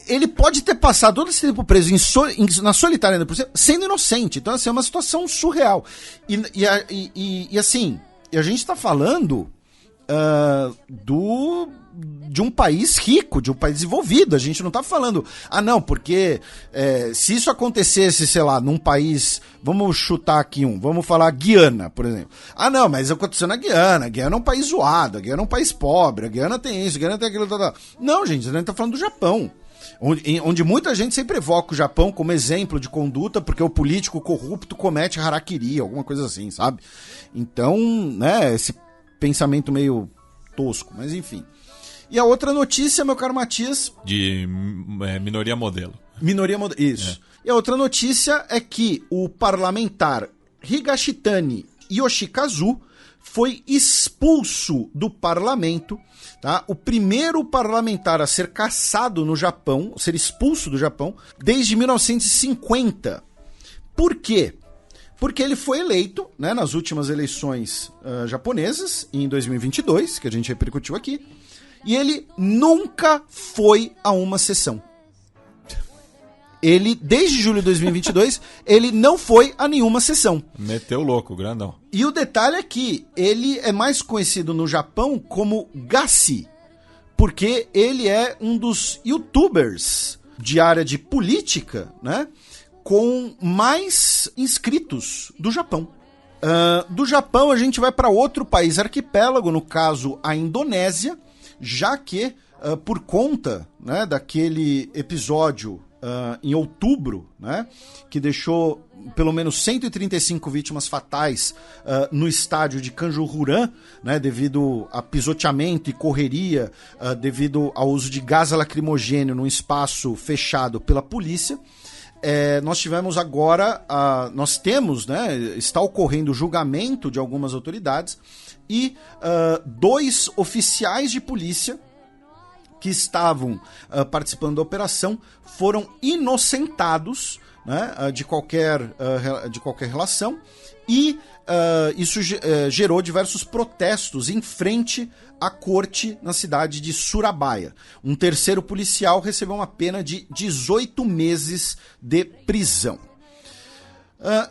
Speaker 4: ele pode ter passado todo esse tempo preso na solitária sendo inocente. Então, assim, é uma situação surreal. E assim, a gente tá falando de um país rico, de um país desenvolvido. A gente não tá falando, não, porque se isso acontecesse, sei lá, num país, vamos chutar aqui vamos falar Guiana, por exemplo. Não, mas aconteceu na Guiana. Guiana é um país zoado, a Guiana é um país pobre, a Guiana tem isso, a Guiana tem aquilo, tal. Não, gente, a gente tá falando do Japão. Onde muita gente sempre evoca o Japão como exemplo de conduta, porque o político corrupto comete harakiri, alguma coisa assim, sabe? Então, né, esse pensamento meio tosco, mas enfim. E a outra notícia, meu caro Matias...
Speaker 2: De minoria modelo.
Speaker 4: Minoria modelo, isso. E a outra notícia é que o parlamentar Higashitani Yoshikazu foi expulso do parlamento, tá? O primeiro parlamentar a ser cassado no Japão, ser expulso do Japão, desde 1950. Por quê? Porque ele foi eleito, né, nas últimas eleições japonesas, em 2022, que a gente repercutiu aqui, e ele nunca foi a uma sessão. Ele, desde julho de 2022, ele não foi a nenhuma sessão.
Speaker 2: Meteu louco, grandão.
Speaker 4: E o detalhe é que ele é mais conhecido no Japão como Gassi, porque ele é um dos youtubers de área de política, né, com mais inscritos do Japão. Do Japão a gente vai para outro país arquipélago, no caso a Indonésia, já que por conta, né, daquele episódio em outubro, né, que deixou pelo menos 135 vítimas fatais no estádio de Kanjuruhan, né, devido a pisoteamento e correria, devido ao uso de gás lacrimogêneo num espaço fechado pela polícia. Nós tivemos agora, nós temos, né, está ocorrendo o julgamento de algumas autoridades e 2 oficiais de polícia que estavam participando da operação foram inocentados, né, de qualquer relação, e isso gerou diversos protestos em frente à corte na cidade de Surabaya. Um terceiro policial recebeu uma pena de 18 meses de prisão.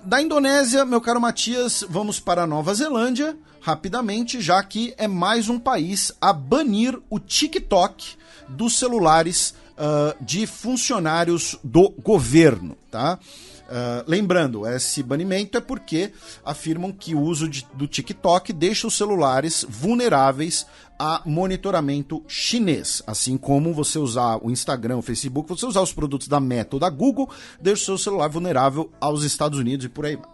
Speaker 4: Da Indonésia, meu caro Matias, vamos para a Nova Zelândia, rapidamente, já que é mais um país a banir o TikTok dos celulares de funcionários do governo, tá? Lembrando, esse banimento é porque afirmam que o uso do TikTok deixa os celulares vulneráveis a monitoramento chinês. Assim como você usar o Instagram, o Facebook, você usar os produtos da Meta ou da Google, deixa o seu celular vulnerável aos Estados Unidos e por aí vai.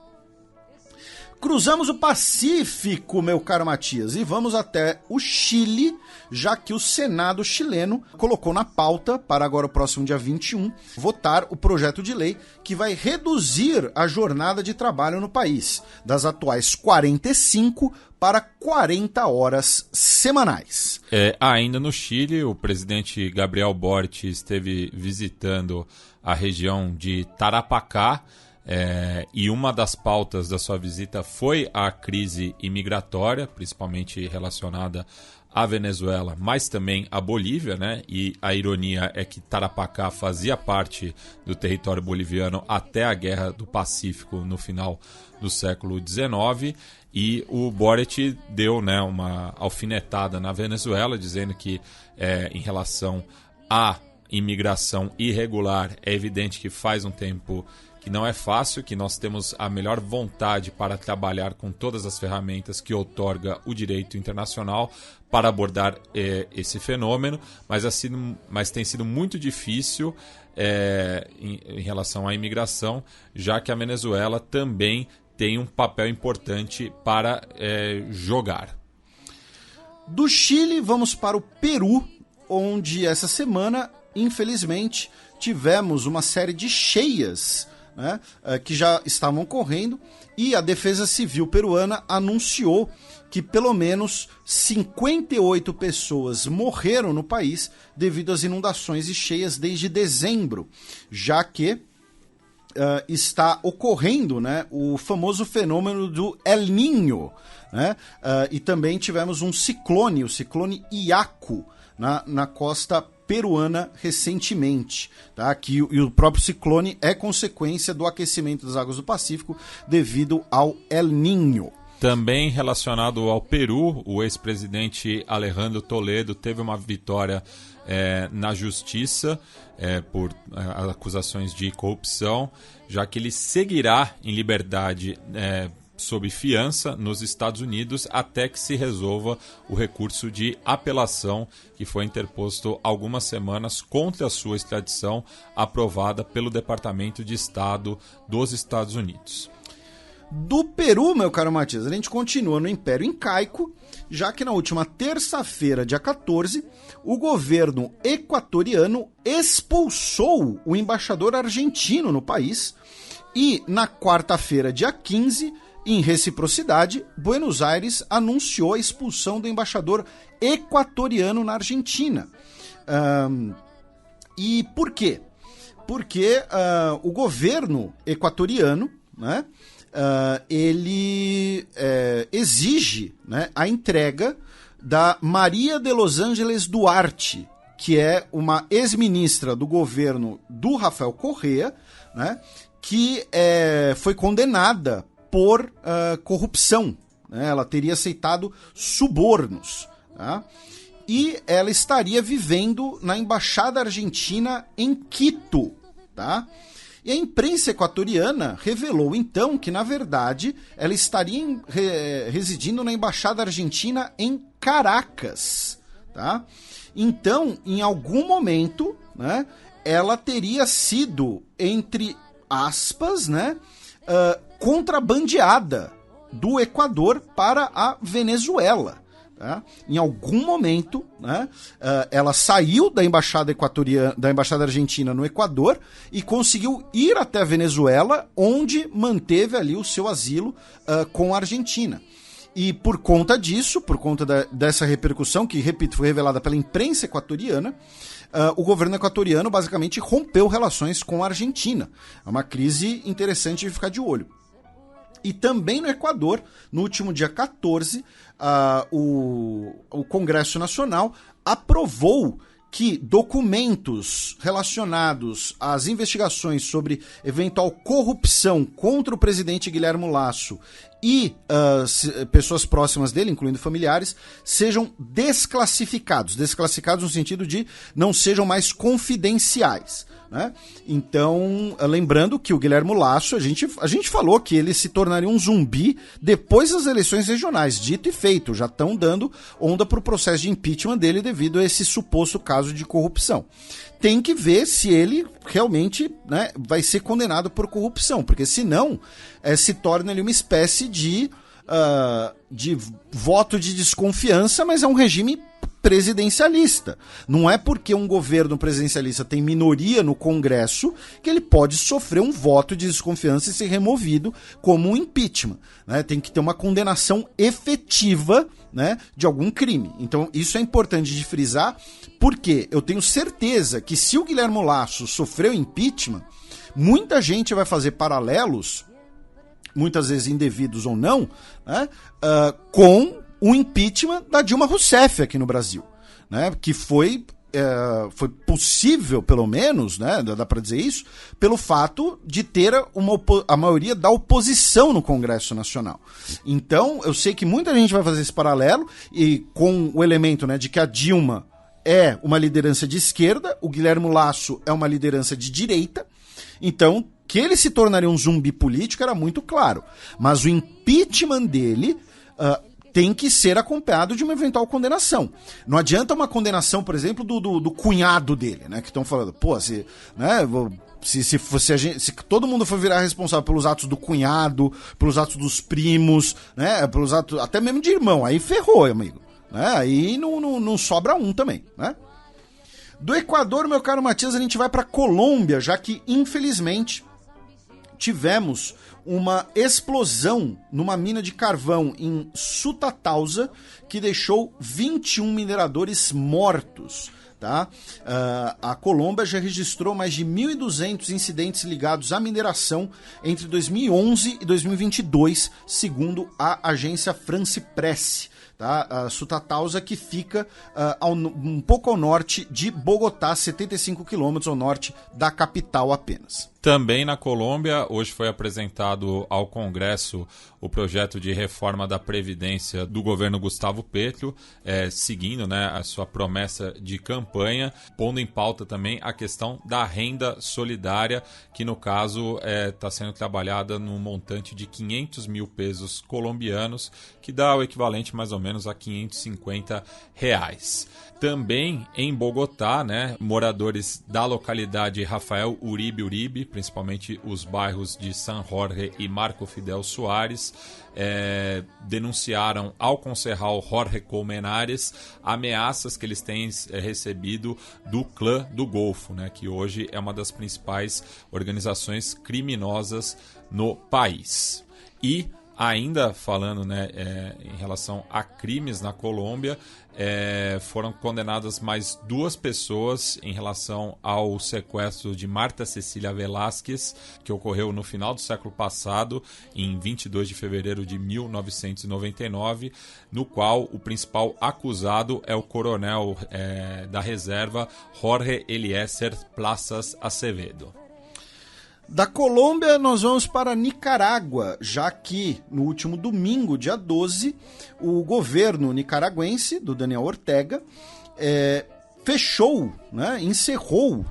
Speaker 4: Cruzamos o Pacífico, meu caro Matias, e vamos até o Chile, já que o Senado chileno colocou na pauta, para agora o próximo dia 21, votar o projeto de lei que vai reduzir a jornada de trabalho no país, das atuais 45 para 40 horas semanais.
Speaker 2: Ainda no Chile, o presidente Gabriel Boric esteve visitando a região de Tarapacá, e uma das pautas da sua visita foi a crise imigratória, principalmente relacionada à Venezuela, mas também à Bolívia, né? E a ironia é que Tarapacá fazia parte do território boliviano até a Guerra do Pacífico no final do século XIX, e o Boric deu, né, uma alfinetada na Venezuela, dizendo que em relação à imigração irregular, é evidente que faz um tempo que não é fácil, que nós temos a melhor vontade para trabalhar com todas as ferramentas que outorga o direito internacional para abordar esse fenômeno, mas tem sido muito difícil em relação à imigração, já que a Venezuela também tem um papel importante para jogar.
Speaker 4: Do Chile, vamos para o Peru, onde essa semana, infelizmente, tivemos uma série de cheias, né, que já estavam ocorrendo, e a Defesa Civil peruana anunciou que pelo menos 58 pessoas morreram no país devido às inundações e cheias desde dezembro, já que está ocorrendo, né, o famoso fenômeno do El Niño, né? E também tivemos um ciclone, o ciclone Iaco, na costa peruana recentemente, tá? E o próprio ciclone é consequência do aquecimento das águas do Pacífico devido ao El Niño.
Speaker 2: Também relacionado ao Peru, o ex-presidente Alejandro Toledo teve uma vitória na justiça por acusações de corrupção, já que ele seguirá em liberdade sob fiança nos Estados Unidos até que se resolva o recurso de apelação que foi interposto algumas semanas contra a sua extradição, aprovada pelo Departamento de Estado dos Estados Unidos.
Speaker 4: Do Peru, meu caro Matias, a gente continua no Império Incaico, já que na última terça-feira, dia 14, o governo equatoriano expulsou o embaixador argentino no país e, na quarta-feira, dia 15, em reciprocidade, Buenos Aires anunciou a expulsão do embaixador equatoriano na Argentina. E por quê? Porque o governo equatoriano, né, ele exige, né, a entrega da Maria de Los Angeles Duarte, que é uma ex-ministra do governo do Rafael Correa, né, que foi condenada por corrupção, né? Ela teria aceitado subornos, tá? E ela estaria vivendo na embaixada argentina em Quito, tá? E a imprensa equatoriana revelou então que, na verdade, ela estaria residindo na embaixada argentina em Caracas, tá? Então, em algum momento, né, ela teria sido, entre aspas, né, contrabandeada do Equador para a Venezuela. Tá? Em algum momento, né, ela saiu da embaixada argentina no Equador e conseguiu ir até a Venezuela, onde manteve ali o seu asilo com a Argentina. E por conta disso, por conta dessa repercussão, que, repito, foi revelada pela imprensa equatoriana, o governo equatoriano basicamente rompeu relações com a Argentina. É uma crise interessante de ficar de olho. E também no Equador, no último dia 14, o Congresso Nacional aprovou que documentos relacionados às investigações sobre eventual corrupção contra o presidente Guilherme Lasso e pessoas próximas dele, incluindo familiares, sejam desclassificados no sentido de não sejam mais confidenciais, né? Então, lembrando que o Guilherme Lasso, a gente falou que ele se tornaria um zumbi depois das eleições regionais, dito e feito, já estão dando onda para o processo de impeachment dele devido a esse suposto caso de corrupção. Tem que ver se ele realmente, né, vai ser condenado por corrupção, porque senão se torna ali uma espécie de voto de desconfiança, mas é um regime presidencialista. Não é porque um governo presidencialista tem minoria no Congresso que ele pode sofrer um voto de desconfiança e ser removido como um impeachment, né? Tem que ter uma condenação efetiva, né, de algum crime. Então isso é importante de frisar, porque eu tenho certeza que se o Guilherme Lasso sofreu impeachment, muita gente vai fazer paralelos, muitas vezes indevidos ou não, né, com o impeachment da Dilma Rousseff aqui no Brasil, né, que foi possível, pelo menos, né, dá para dizer isso, pelo fato de ter a maioria da oposição no Congresso Nacional. Então, eu sei que muita gente vai fazer esse paralelo, e com o elemento, né, de que a Dilma é uma liderança de esquerda, o Guilherme Lasso é uma liderança de direita, então que ele se tornaria um zumbi político era muito claro, mas o impeachment dele tem que ser acompanhado de uma eventual condenação. Não adianta uma condenação, por exemplo, do cunhado dele, né? Que estão falando, pô, se todo mundo for virar responsável pelos atos do cunhado, pelos atos dos primos, né? Pelos atos até mesmo de irmão, aí ferrou, amigo. Né? Aí não sobra um também, né? Do Equador, meu caro Matias, a gente vai para Colômbia, já que, infelizmente, tivemos uma explosão numa mina de carvão em Sutatausa que deixou 21 mineradores mortos, Tá? A Colômbia já registrou mais de 1.200 incidentes ligados à mineração entre 2011 e 2022, segundo a agência France Presse. Tá? A Sutatausa, que fica um pouco ao norte de Bogotá, 75 quilômetros ao norte da capital apenas.
Speaker 2: Também na Colômbia, hoje foi apresentado ao Congresso o projeto de reforma da Previdência do governo Gustavo Petro, seguindo, né, a sua promessa de campanha, pondo em pauta também a questão da renda solidária, que no caso está sendo trabalhada num montante de 500 mil pesos colombianos, que dá o equivalente mais ou menos a R$550. Também em Bogotá, né, moradores da localidade Rafael Uribe, principalmente os bairros de San Jorge e Marco Fidel Soares, denunciaram ao concejal Jorge Colmenares ameaças que eles têm recebido do Clã do Golfo, né, que hoje é uma das principais organizações criminosas no país. E ainda falando, né, em relação a crimes na Colômbia, foram condenadas mais 2 pessoas em relação ao sequestro de Marta Cecília Velázquez, que ocorreu no final do século passado, em 22 de fevereiro de 1999, no qual o principal acusado é o coronel da reserva Jorge Eliezer Plazas Acevedo.
Speaker 4: Da Colômbia, nós vamos para Nicarágua, já que no último domingo, dia 12, o governo nicaragüense, do Daniel Ortega, fechou, né, encerrou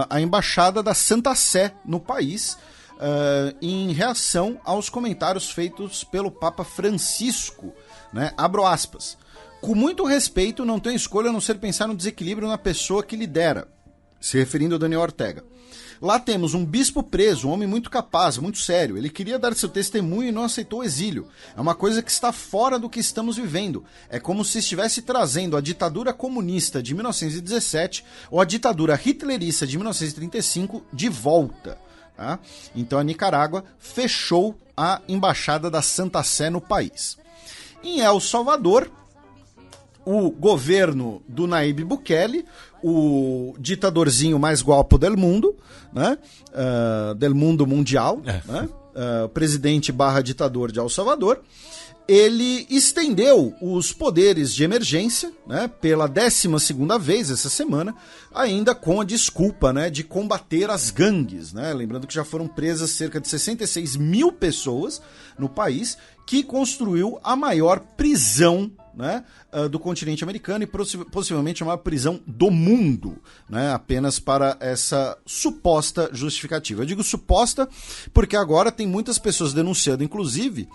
Speaker 4: a embaixada da Santa Sé no país, em reação aos comentários feitos pelo Papa Francisco, né, abro aspas, com muito respeito, não tenho escolha a não ser pensar no desequilíbrio na pessoa que lidera, se referindo a Daniel Ortega. Lá temos um bispo preso, um homem muito capaz, muito sério. Ele queria dar seu testemunho e não aceitou o exílio. É uma coisa que está fora do que estamos vivendo. É como se estivesse trazendo a ditadura comunista de 1917 ou a ditadura hitlerista de 1935 de volta. Tá? Então a Nicarágua fechou a embaixada da Santa Sé no país. Em El Salvador, o governo do Nayib Bukele, o ditadorzinho mais guapo del mundo, né? Del mundo mundial, né? Presidente / ditador de El Salvador, ele estendeu os poderes de emergência, né, pela 12ª vez essa semana, ainda com a desculpa, né, de combater as gangues. Né? Lembrando que já foram presas cerca de 66 mil pessoas no país, que construiu a maior prisão, né, do continente americano e possivelmente a maior prisão do mundo, né, apenas para essa suposta justificativa. Eu digo suposta porque agora tem muitas pessoas denunciando, inclusive,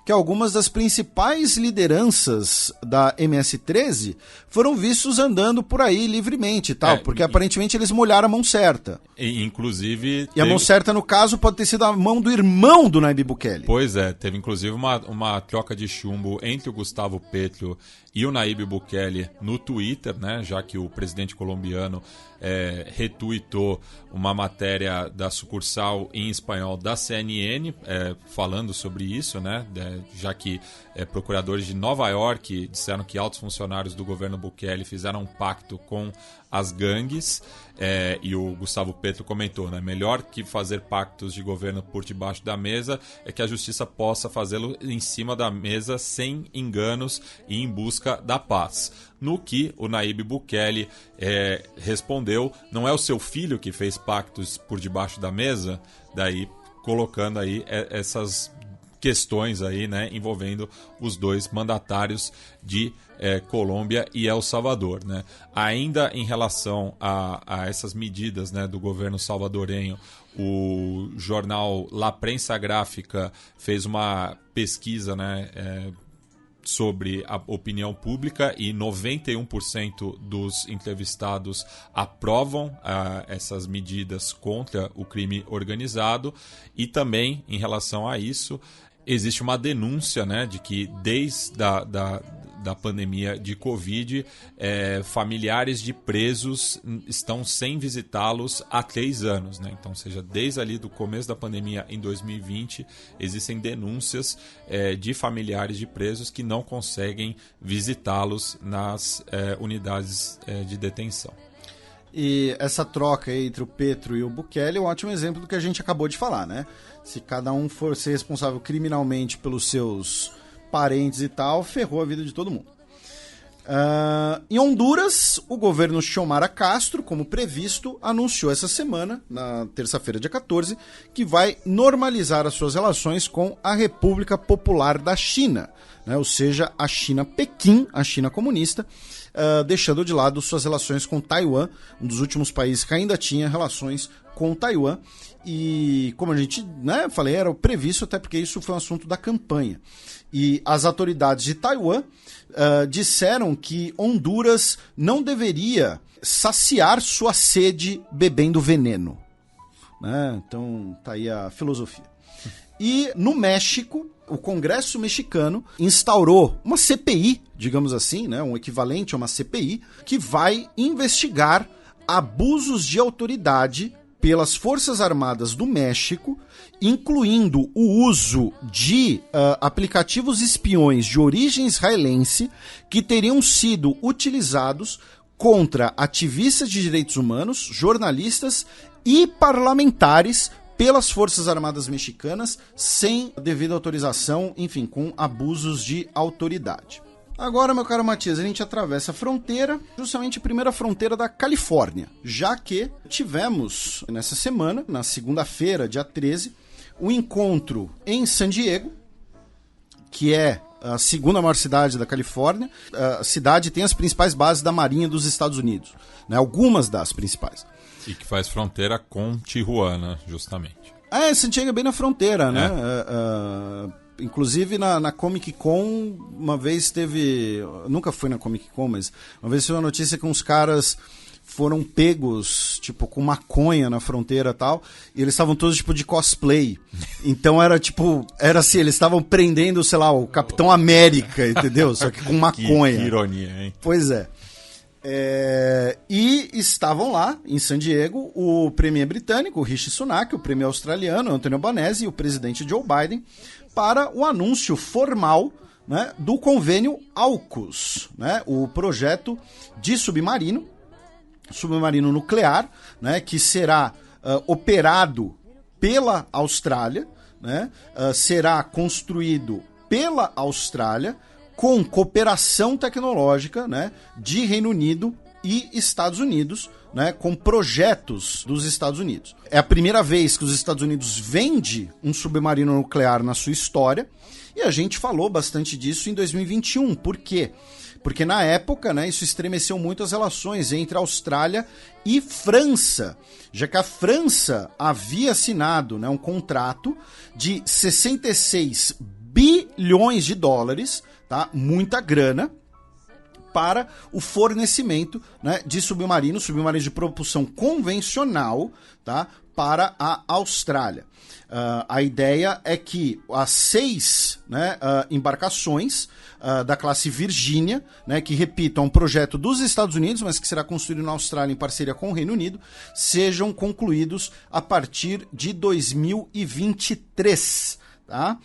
Speaker 4: que algumas das principais lideranças da MS-13 foram vistos andando por aí livremente, tal, porque aparentemente eles molharam a mão certa.
Speaker 2: Inclusive...
Speaker 4: E a mão certa, no caso, pode ter sido a mão do irmão do Nayib Bukele.
Speaker 2: Pois é, teve inclusive uma troca de chumbo entre o Gustavo Petro e o Nayib Bukele no Twitter, né, já que o presidente colombiano retuitou uma matéria da sucursal em espanhol da CNN falando sobre isso, né, já que procuradores de Nova York disseram que altos funcionários do governo Bukele fizeram um pacto com as gangues, e o Gustavo Petro comentou, né, melhor que fazer pactos de governo por debaixo da mesa é que a justiça possa fazê-lo em cima da mesa sem enganos e em busca da paz. No que o Nayib Bukele respondeu, não é o seu filho que fez pactos por debaixo da mesa? Daí colocando aí essas questões aí, né, envolvendo os dois mandatários de Colômbia e El Salvador, né? Ainda em relação a essas medidas, né, do governo salvadorenho, o jornal La Prensa Gráfica fez uma pesquisa, né, sobre a opinião pública e 91% dos entrevistados aprovam essas medidas contra o crime organizado. E também, em relação a isso, existe uma denúncia, né, de que desde da pandemia de Covid, familiares de presos estão sem visitá-los há 3 anos, né? Então, ou seja, desde ali do começo da pandemia em 2020, existem denúncias de familiares de presos que não conseguem visitá-los nas unidades de detenção.
Speaker 4: E essa troca aí entre o Petro e o Bukele é um ótimo exemplo do que a gente acabou de falar, né? Se cada um for ser responsável criminalmente pelos seus parentes e tal, ferrou a vida de todo mundo. Em Honduras, o governo Xiomara Castro, como previsto, anunciou essa semana, na terça-feira, dia 14, que vai normalizar as suas relações com a República Popular da China, né? Ou seja, a China Pequim, a China comunista, deixando de lado suas relações com Taiwan, um dos últimos países que ainda tinha relações com Taiwan. E como a gente falei, era previsto, até porque isso foi um assunto da campanha. E as autoridades de Taiwan disseram que Honduras não deveria saciar sua sede bebendo veneno, né? Então tá aí a filosofia. E no México, o Congresso mexicano instaurou uma CPI, digamos assim, né, um equivalente a uma CPI, que vai investigar abusos de autoridade pelas Forças Armadas do México, incluindo o uso de aplicativos espiões de origem israelense que teriam sido utilizados contra ativistas de direitos humanos, jornalistas e parlamentares pelas Forças Armadas mexicanas sem devida autorização, enfim, com abusos de autoridade. Agora, meu caro Matias, a gente atravessa a fronteira, justamente a primeira fronteira da Califórnia, já que tivemos nessa semana, na segunda-feira, dia 13, um encontro em San Diego, que é a segunda maior cidade da Califórnia. A cidade tem as principais bases da Marinha dos Estados Unidos, né? Algumas das principais.
Speaker 2: E que faz fronteira com Tijuana, justamente.
Speaker 4: San Diego é bem na fronteira, né? Inclusive na Comic Con, uma vez teve... Nunca fui na Comic Con, mas uma vez teve uma notícia que uns caras foram pegos, tipo, com maconha na fronteira e tal, e eles estavam todos, tipo, de cosplay. Então era assim, eles estavam prendendo, sei lá, o Capitão América, entendeu? Só que com maconha.
Speaker 2: Que ironia, hein?
Speaker 4: Pois é. E estavam lá, em San Diego, o premier britânico, o Rishi Sunak, o premier australiano, Anthony Albanese, e o presidente Joe Biden, para o anúncio formal, né, do convênio AUKUS, né, o projeto de submarino nuclear, né, que será operado pela Austrália, né, será construído pela Austrália, com cooperação tecnológica, né, de Reino Unido e Estados Unidos, né, com projetos dos Estados Unidos. É a primeira vez que os Estados Unidos vende um submarino nuclear na sua história, e a gente falou bastante disso em 2021. Por quê? Porque na época, né, isso estremeceu muito as relações entre a Austrália e França, já que a França havia assinado, né, um contrato de 66 bilhões de dólares, tá? Muita grana, para o fornecimento, né, de submarinos de propulsão convencional, tá, para a Austrália. A ideia é que as 6, né, embarcações da classe Virgínia, né, que, repito, é um projeto dos Estados Unidos, mas que será construído na Austrália em parceria com o Reino Unido, sejam concluídos a partir de 2023. Tá?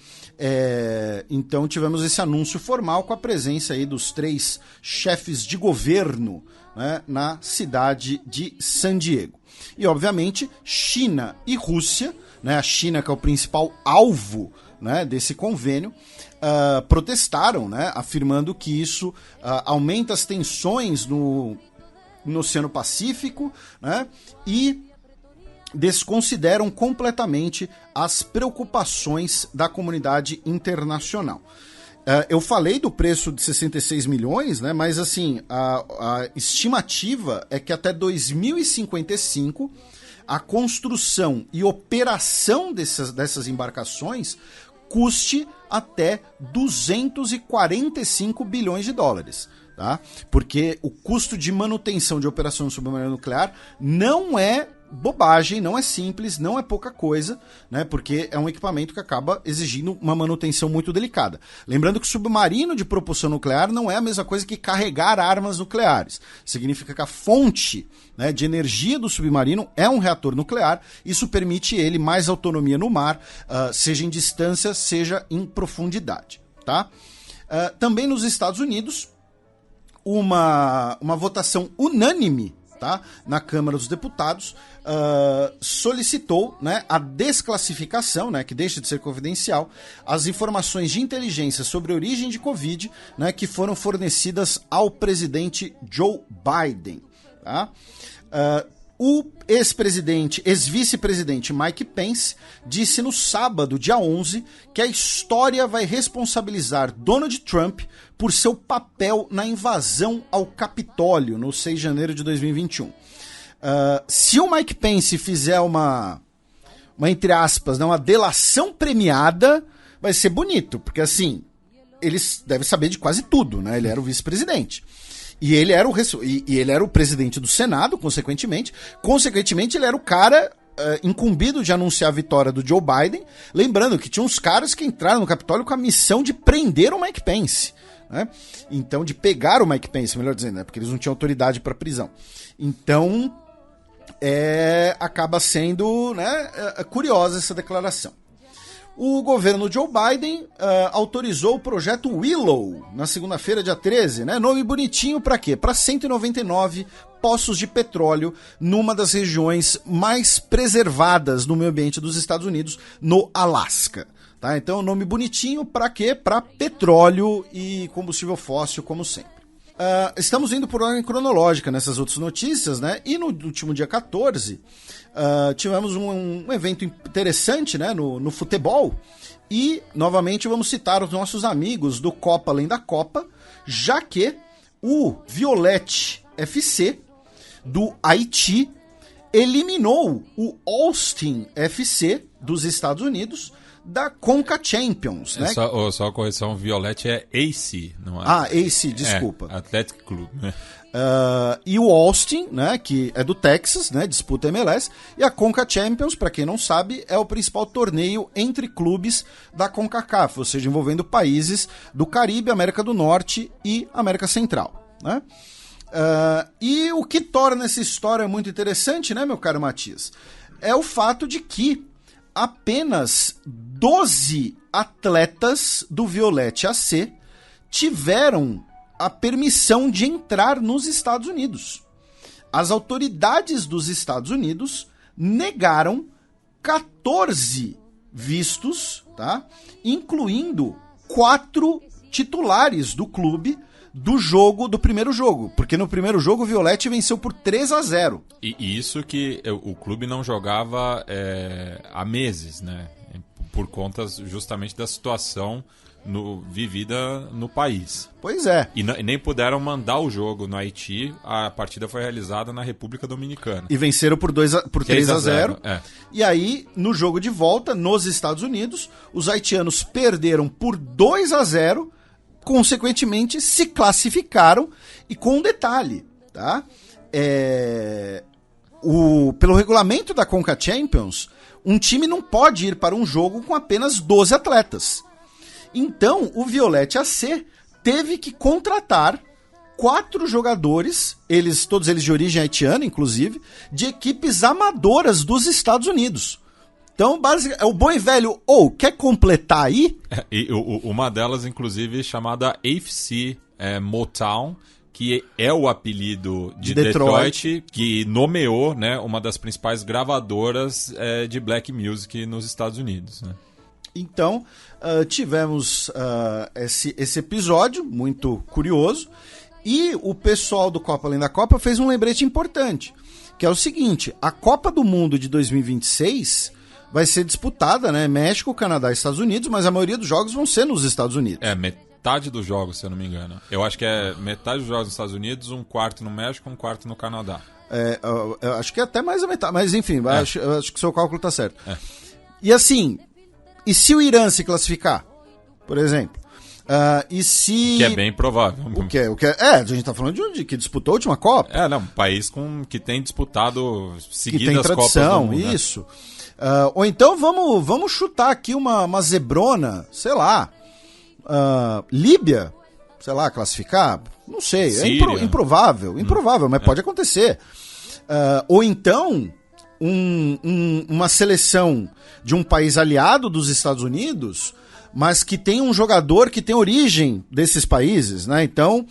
Speaker 4: Então tivemos esse anúncio formal com a presença aí dos 3 chefes de governo, né, na cidade de San Diego. E obviamente China e Rússia, né, a China, que é o principal alvo, né, desse convênio, protestaram, né, afirmando que isso aumenta as tensões no Oceano Pacífico, né, e desconsideram completamente as preocupações da comunidade internacional. Eu falei do preço de 66 milhões, né, mas assim, a estimativa é que até 2055 a construção e operação dessas embarcações custe até 245 bilhões de dólares. Tá? Porque o custo de manutenção de operação do submarino nuclear não é bobagem, não é simples, não é pouca coisa, né? Porque é um equipamento que acaba exigindo uma manutenção muito delicada. Lembrando que o submarino de propulsão nuclear não é a mesma coisa que carregar armas nucleares. Significa que a fonte, né, de energia do submarino é um reator nuclear. Isso permite ele mais autonomia no mar, seja em distância, seja em profundidade, tá? Também nos Estados Unidos, uma votação unânime, tá, na Câmara dos Deputados, solicitou, né, a desclassificação, né, que deixa de ser confidencial, as informações de inteligência sobre a origem de Covid, né, que foram fornecidas ao presidente Joe Biden. Tá? O ex-vice-presidente Mike Pence disse no sábado, dia 11, que a história vai responsabilizar Donald Trump por seu papel na invasão ao Capitólio no 6 de janeiro de 2021. Se o Mike Pence fizer uma entre aspas, né, uma delação premiada, vai ser bonito, porque assim, ele deve saber de quase tudo, né? Ele era o vice-presidente. E ele era o presidente do Senado, consequentemente. Consequentemente, ele era o cara incumbido de anunciar a vitória do Joe Biden. Lembrando que tinha uns caras que entraram no Capitólio com a missão de prender o Mike Pence. Né? Então, de pegar o Mike Pence, melhor dizendo, né? Porque eles não tinham autoridade para prisão. Então, acaba sendo, né, curiosa essa declaração. O governo Joe Biden autorizou o projeto Willow na segunda-feira, dia 13, né? Nome bonitinho para quê? Para 199 poços de petróleo numa das regiões mais preservadas no meio ambiente dos Estados Unidos, no Alasca. Tá? Então, nome bonitinho para quê? Para petróleo e combustível fóssil, como sempre. Estamos indo por ordem cronológica nessas outras notícias, né? E no último dia 14, tivemos um evento interessante, né? No futebol. E, novamente, vamos citar os nossos amigos do Copa Além da Copa, já que o Violette FC do Haiti eliminou o Austin FC dos Estados Unidos da Conca Champions, né?
Speaker 2: Só a correção, Violette é AC, não é?
Speaker 4: AC, desculpa.
Speaker 2: Athletic Club, né?
Speaker 4: E o Austin, né, que é do Texas, né, disputa MLS, e a Conca Champions, para quem não sabe, é o principal torneio entre clubes da CONCACAF, ou seja, envolvendo países do Caribe, América do Norte e América Central, né? E o que torna essa história muito interessante, né, meu caro Matias, é o fato de que apenas 12 atletas do Violette AC tiveram a permissão de entrar nos Estados Unidos. As autoridades dos Estados Unidos negaram 14 vistos, tá? Incluindo 4 titulares do clube do primeiro jogo, porque no primeiro jogo o Violette venceu por 3-0.
Speaker 2: E isso que o clube não jogava há meses, né? Por conta justamente da situação vivida no país.
Speaker 4: Pois é.
Speaker 2: E nem puderam mandar o jogo no Haiti, a partida foi realizada na República Dominicana.
Speaker 4: E venceram por 3-0.
Speaker 2: É.
Speaker 4: E aí, no jogo de volta, nos Estados Unidos, os haitianos perderam por 2-0, consequentemente se classificaram, e com um detalhe, tá? Pelo regulamento da Conca Champions, um time não pode ir para um jogo com apenas 12 atletas. Então, o Violette AC teve que contratar 4 jogadores, todos eles de origem haitiana, inclusive, de equipes amadoras dos Estados Unidos. Então, basicamente, é o bom e velho, quer completar aí?
Speaker 2: E uma delas, inclusive, chamada AFC Motown, que é o apelido de Detroit, que nomeou, né, uma das principais gravadoras de black music nos Estados Unidos, né?
Speaker 4: Então, tivemos esse episódio muito curioso, e o pessoal do Copa Além da Copa fez um lembrete importante, que é o seguinte: a Copa do Mundo de 2026 vai ser disputada, né, México, Canadá e Estados Unidos, mas a maioria dos jogos vão ser nos Estados Unidos.
Speaker 2: Metade dos jogos, se eu não me engano. Eu acho que é metade dos jogos nos Estados Unidos, um quarto no México, um quarto no Canadá.
Speaker 4: Eu acho que é até mais a metade, mas enfim, acho que o seu cálculo tá certo. E assim, e se o Irã se classificar, por exemplo? E se...
Speaker 2: Que é bem provável.
Speaker 4: A gente tá falando de que disputou a última Copa.
Speaker 2: Um país que tem disputado seguidas
Speaker 4: que tem tradição,
Speaker 2: Copas do Mundo,
Speaker 4: isso. Né? Ou então vamos chutar aqui uma zebrona, sei lá, Líbia, sei lá, classificar, não sei,
Speaker 2: Síria.
Speaker 4: Improvável, mas pode acontecer. Ou então uma seleção de um país aliado dos Estados Unidos, mas que tem um jogador que tem origem desses países, né? Então,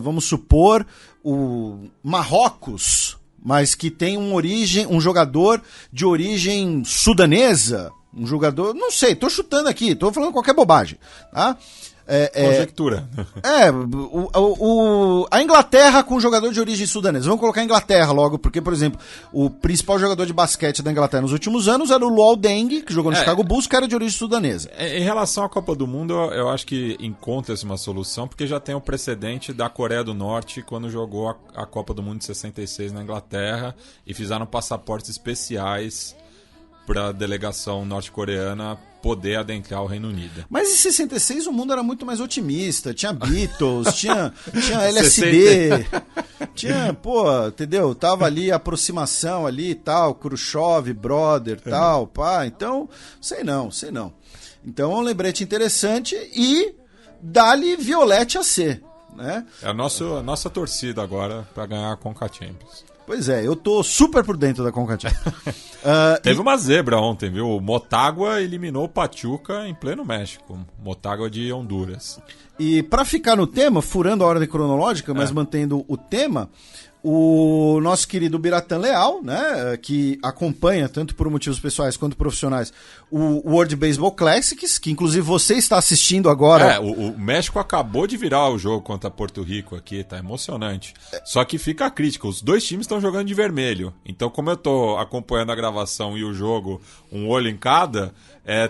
Speaker 4: vamos supor o Marrocos, mas que tem um jogador de origem sudanesa, um jogador, não sei, tô chutando aqui, tô falando qualquer bobagem, tá?
Speaker 2: Conjectura.
Speaker 4: A Inglaterra com um jogador de origem sudanesa. Vamos colocar a Inglaterra logo, porque, por exemplo, o principal jogador de basquete da Inglaterra nos últimos anos era o Luol Deng, que jogou no Chicago Bulls, que era de origem sudanesa.
Speaker 2: Em relação à Copa do Mundo, eu acho que encontra-se uma solução, porque já tem o precedente da Coreia do Norte, quando jogou a Copa do Mundo de 66 na Inglaterra, e fizeram passaportes especiais para a delegação norte-coreana poder adentrar o Reino Unido.
Speaker 4: Mas em 66 o mundo era muito mais otimista. Tinha Beatles, tinha LSD, tinha, entendeu? Tava ali a aproximação ali e tal, Khrushchev, brother, tal, pá. Então, sei não. Então é um lembrete interessante e dá-lhe Violette AC, né?
Speaker 2: É a nossa torcida agora para ganhar a Conca Champions.
Speaker 4: Pois é, eu tô super por dentro da Conca Champions.
Speaker 2: Teve uma zebra ontem, viu? O Motagua eliminou o Pachuca em pleno México. Motagua de Honduras.
Speaker 4: E pra ficar no tema, furando a ordem cronológica, mas mantendo o tema, o nosso querido Biratan Leal, né, que acompanha, tanto por motivos pessoais quanto profissionais, o World Baseball Classics, que inclusive você está assistindo agora.
Speaker 2: O México acabou de virar o jogo contra Porto Rico aqui, tá emocionante. Só que fica a crítica, os dois times estão jogando de vermelho. Então, como eu tô acompanhando a gravação e o jogo, um olho em cada,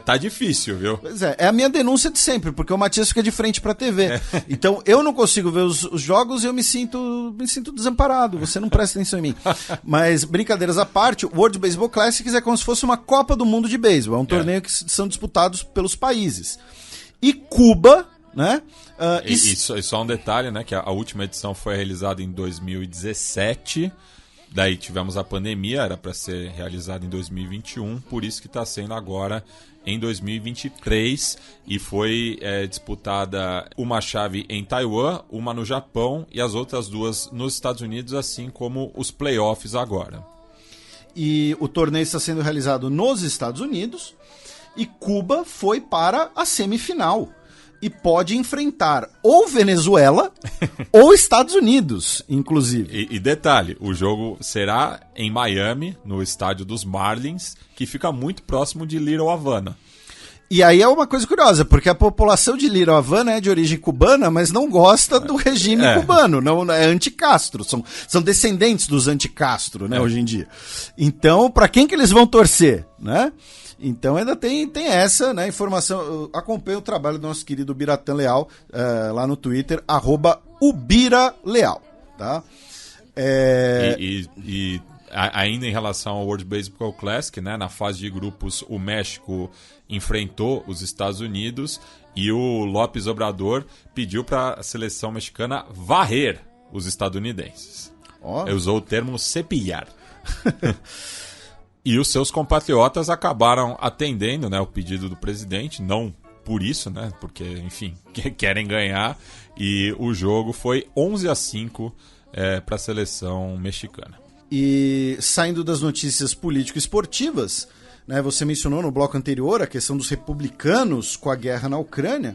Speaker 2: tá difícil, viu?
Speaker 4: Pois é a minha denúncia de sempre, porque o Matias fica de frente pra TV. Então, eu não consigo ver os jogos e eu me sinto desamparado. Você não presta atenção em mim. Mas, brincadeiras à parte, o World Baseball Classics é como se fosse uma Copa do Mundo de beisebol. É um torneio que são disputados pelos países. E Cuba, né?
Speaker 2: E só um detalhe, né? Que a última edição foi realizada em 2017. Daí tivemos a pandemia, era para ser realizada em 2021. Por isso que está sendo agora em 2023. E foi disputada uma chave em Taiwan, uma no Japão e as outras duas nos Estados Unidos, assim como os playoffs agora.
Speaker 4: E o torneio está sendo realizado nos Estados Unidos e Cuba foi para a semifinal e pode enfrentar ou Venezuela ou Estados Unidos, inclusive.
Speaker 2: E detalhe, o jogo será em Miami, no estádio dos Marlins, que fica muito próximo de Little Havana.
Speaker 4: E aí é uma coisa curiosa, porque a população de Little Havana é de origem cubana, mas não gosta do regime cubano, não é anti-Castro, são descendentes dos anti-Castro, né, hoje em dia. Então, para quem que eles vão torcer, né? Então ainda tem essa, né, informação. Eu acompanho o trabalho do nosso querido Biratan Leal lá no Twitter, @ubiraleal, tá?
Speaker 2: Ainda em relação ao World Baseball Classic, né, na fase de grupos, o México enfrentou os Estados Unidos e o López Obrador pediu para a seleção mexicana varrer os estadunidenses. Ele usou o termo cepillar. E os seus compatriotas acabaram atendendo, né, o pedido do presidente, não por isso, né, porque, enfim, querem ganhar, e o jogo foi 11-5 para a seleção mexicana.
Speaker 4: E saindo das notícias político-esportivas, né, você mencionou no bloco anterior a questão dos republicanos com a guerra na Ucrânia,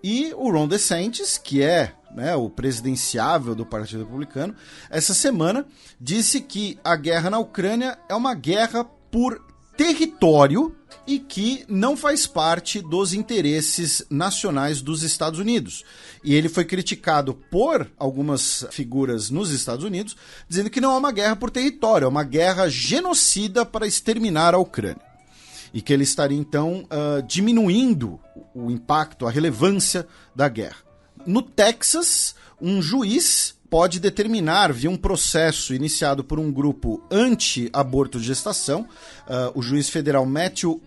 Speaker 4: e o Ron DeSantis, que é, né, o presidenciável do Partido Republicano, essa semana disse que a guerra na Ucrânia é uma guerra por território e que não faz parte dos interesses nacionais dos Estados Unidos. E ele foi criticado por algumas figuras nos Estados Unidos, dizendo que não é uma guerra por território, é uma guerra genocida para exterminar a Ucrânia. E que ele estaria, então, diminuindo o impacto, a relevância da guerra. No Texas, um juiz, pode determinar, via um processo iniciado por um grupo anti-aborto de gestação, o juiz federal Matthew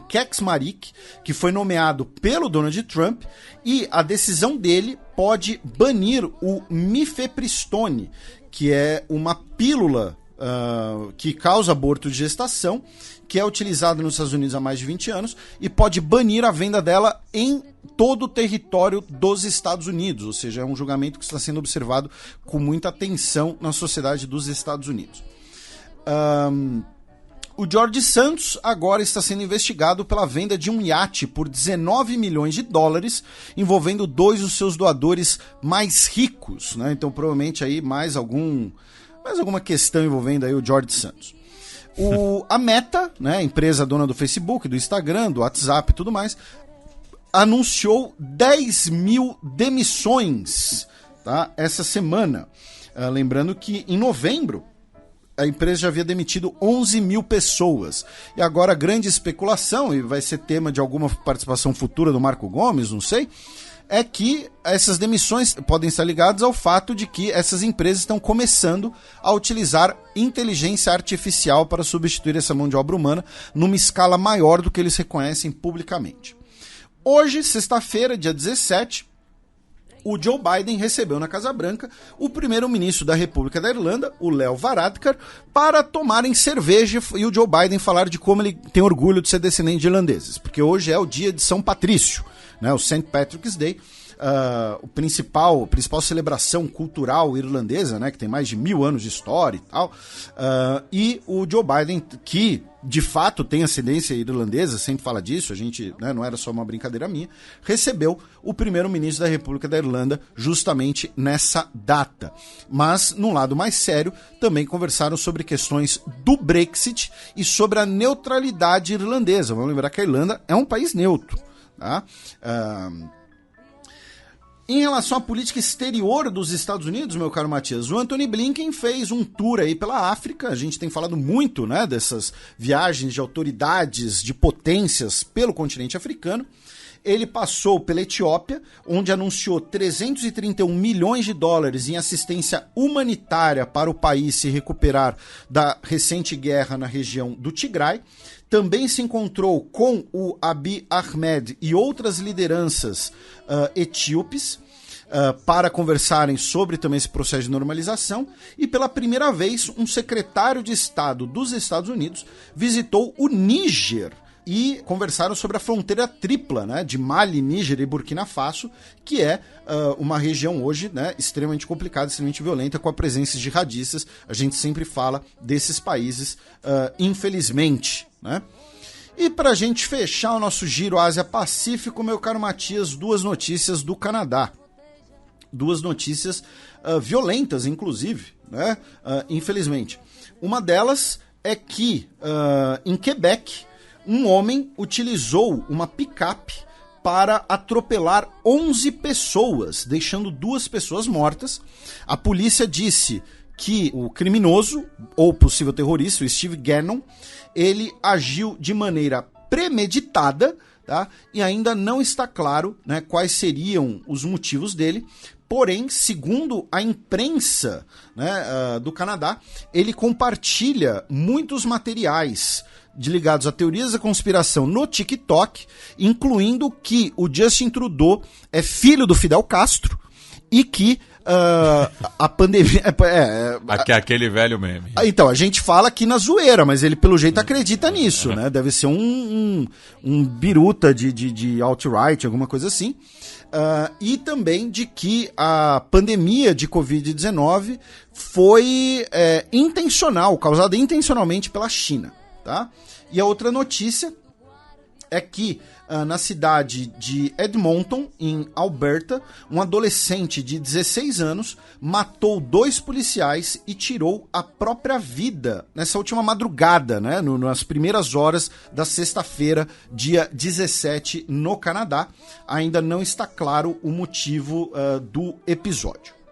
Speaker 4: Kacsmaryk, que foi nomeado pelo Donald Trump, e a decisão dele pode banir o mifepristone, que é uma pílula que causa aborto de gestação, que é utilizada nos Estados Unidos há mais de 20 anos, e pode banir a venda dela em todo o território dos Estados Unidos, ou seja, é um julgamento que está sendo observado com muita atenção na sociedade dos Estados Unidos. O George Santos agora está sendo investigado pela venda de um iate por 19 milhões de dólares, envolvendo 2 dos seus doadores mais ricos, né? Então provavelmente aí mais alguma questão envolvendo aí o George Santos. A Meta, né, empresa dona do Facebook, do Instagram, do WhatsApp e tudo mais, anunciou 10 mil demissões, tá, essa semana. Lembrando que em novembro a empresa já havia demitido 11 mil pessoas. E agora a grande especulação, e vai ser tema de alguma participação futura do Marco Gomes, não sei, é que essas demissões podem estar ligadas ao fato de que essas empresas estão começando a utilizar inteligência artificial para substituir essa mão de obra humana numa escala maior do que eles reconhecem publicamente. Hoje, sexta-feira, dia 17, o Joe Biden recebeu na Casa Branca o primeiro-ministro da República da Irlanda, o Leo Varadkar, para tomarem cerveja e o Joe Biden falar de como ele tem orgulho de ser descendente de irlandeses, porque hoje é o dia de São Patrício, né, o St. Patrick's Day, a principal celebração cultural irlandesa, né, que tem mais de 1000 anos de história e tal, e o Joe Biden, que de fato tem ascendência irlandesa, sempre fala disso, a gente, né, não era só uma brincadeira minha, recebeu o primeiro-ministro da República da Irlanda justamente nessa data. Mas, num lado mais sério, também conversaram sobre questões do Brexit e sobre a neutralidade irlandesa. Vamos lembrar que a Irlanda é um país neutro, tá? Em relação à política exterior dos Estados Unidos, meu caro Matias, o Antony Blinken fez um tour aí pela África. A gente tem falado muito, né, dessas viagens de autoridades, de potências pelo continente africano. Ele passou pela Etiópia, onde anunciou 331 milhões de dólares em assistência humanitária para o país se recuperar da recente guerra na região do Tigray. Também se encontrou com o Abiy Ahmed e outras lideranças etíopes para conversarem sobre também esse processo de normalização. E pela primeira vez, um secretário de Estado dos Estados Unidos visitou o Níger e conversaram sobre a fronteira tripla, né, de Mali, Níger e Burkina Faso, que é uma região hoje, né, extremamente complicada, extremamente violenta, com a presença de jihadistas. A gente sempre fala desses países, infelizmente, né? E para a gente fechar o nosso giro Ásia-Pacífico, meu caro Matias, 2 notícias do Canadá. 2 notícias violentas, inclusive, né? Infelizmente. Uma delas é que, em Quebec, um homem utilizou uma picape para atropelar 11 pessoas, deixando 2 pessoas mortas. A polícia disse que o criminoso, ou possível terrorista, o Steve Gannon, ele agiu de maneira premeditada, tá? E ainda não está claro, né, quais seriam os motivos dele. Porém, segundo a imprensa, né, do Canadá, ele compartilha muitos materiais ligados a teorias da conspiração no TikTok, incluindo que o Justin Trudeau é filho do Fidel Castro e que a pandemia...
Speaker 2: Aquele velho meme.
Speaker 4: Então, a gente fala aqui na zoeira, mas ele pelo jeito acredita nisso, né? Deve ser um biruta de alt-right, alguma coisa assim. E também de que a pandemia de Covid-19 foi intencional, causada intencionalmente pela China, tá? E a outra notícia é que na cidade de Edmonton, em Alberta, um adolescente de 16 anos matou 2 policiais e tirou a própria vida nessa última madrugada, né, nas primeiras horas da sexta-feira, dia 17, no Canadá. Ainda não está claro o motivo do episódio.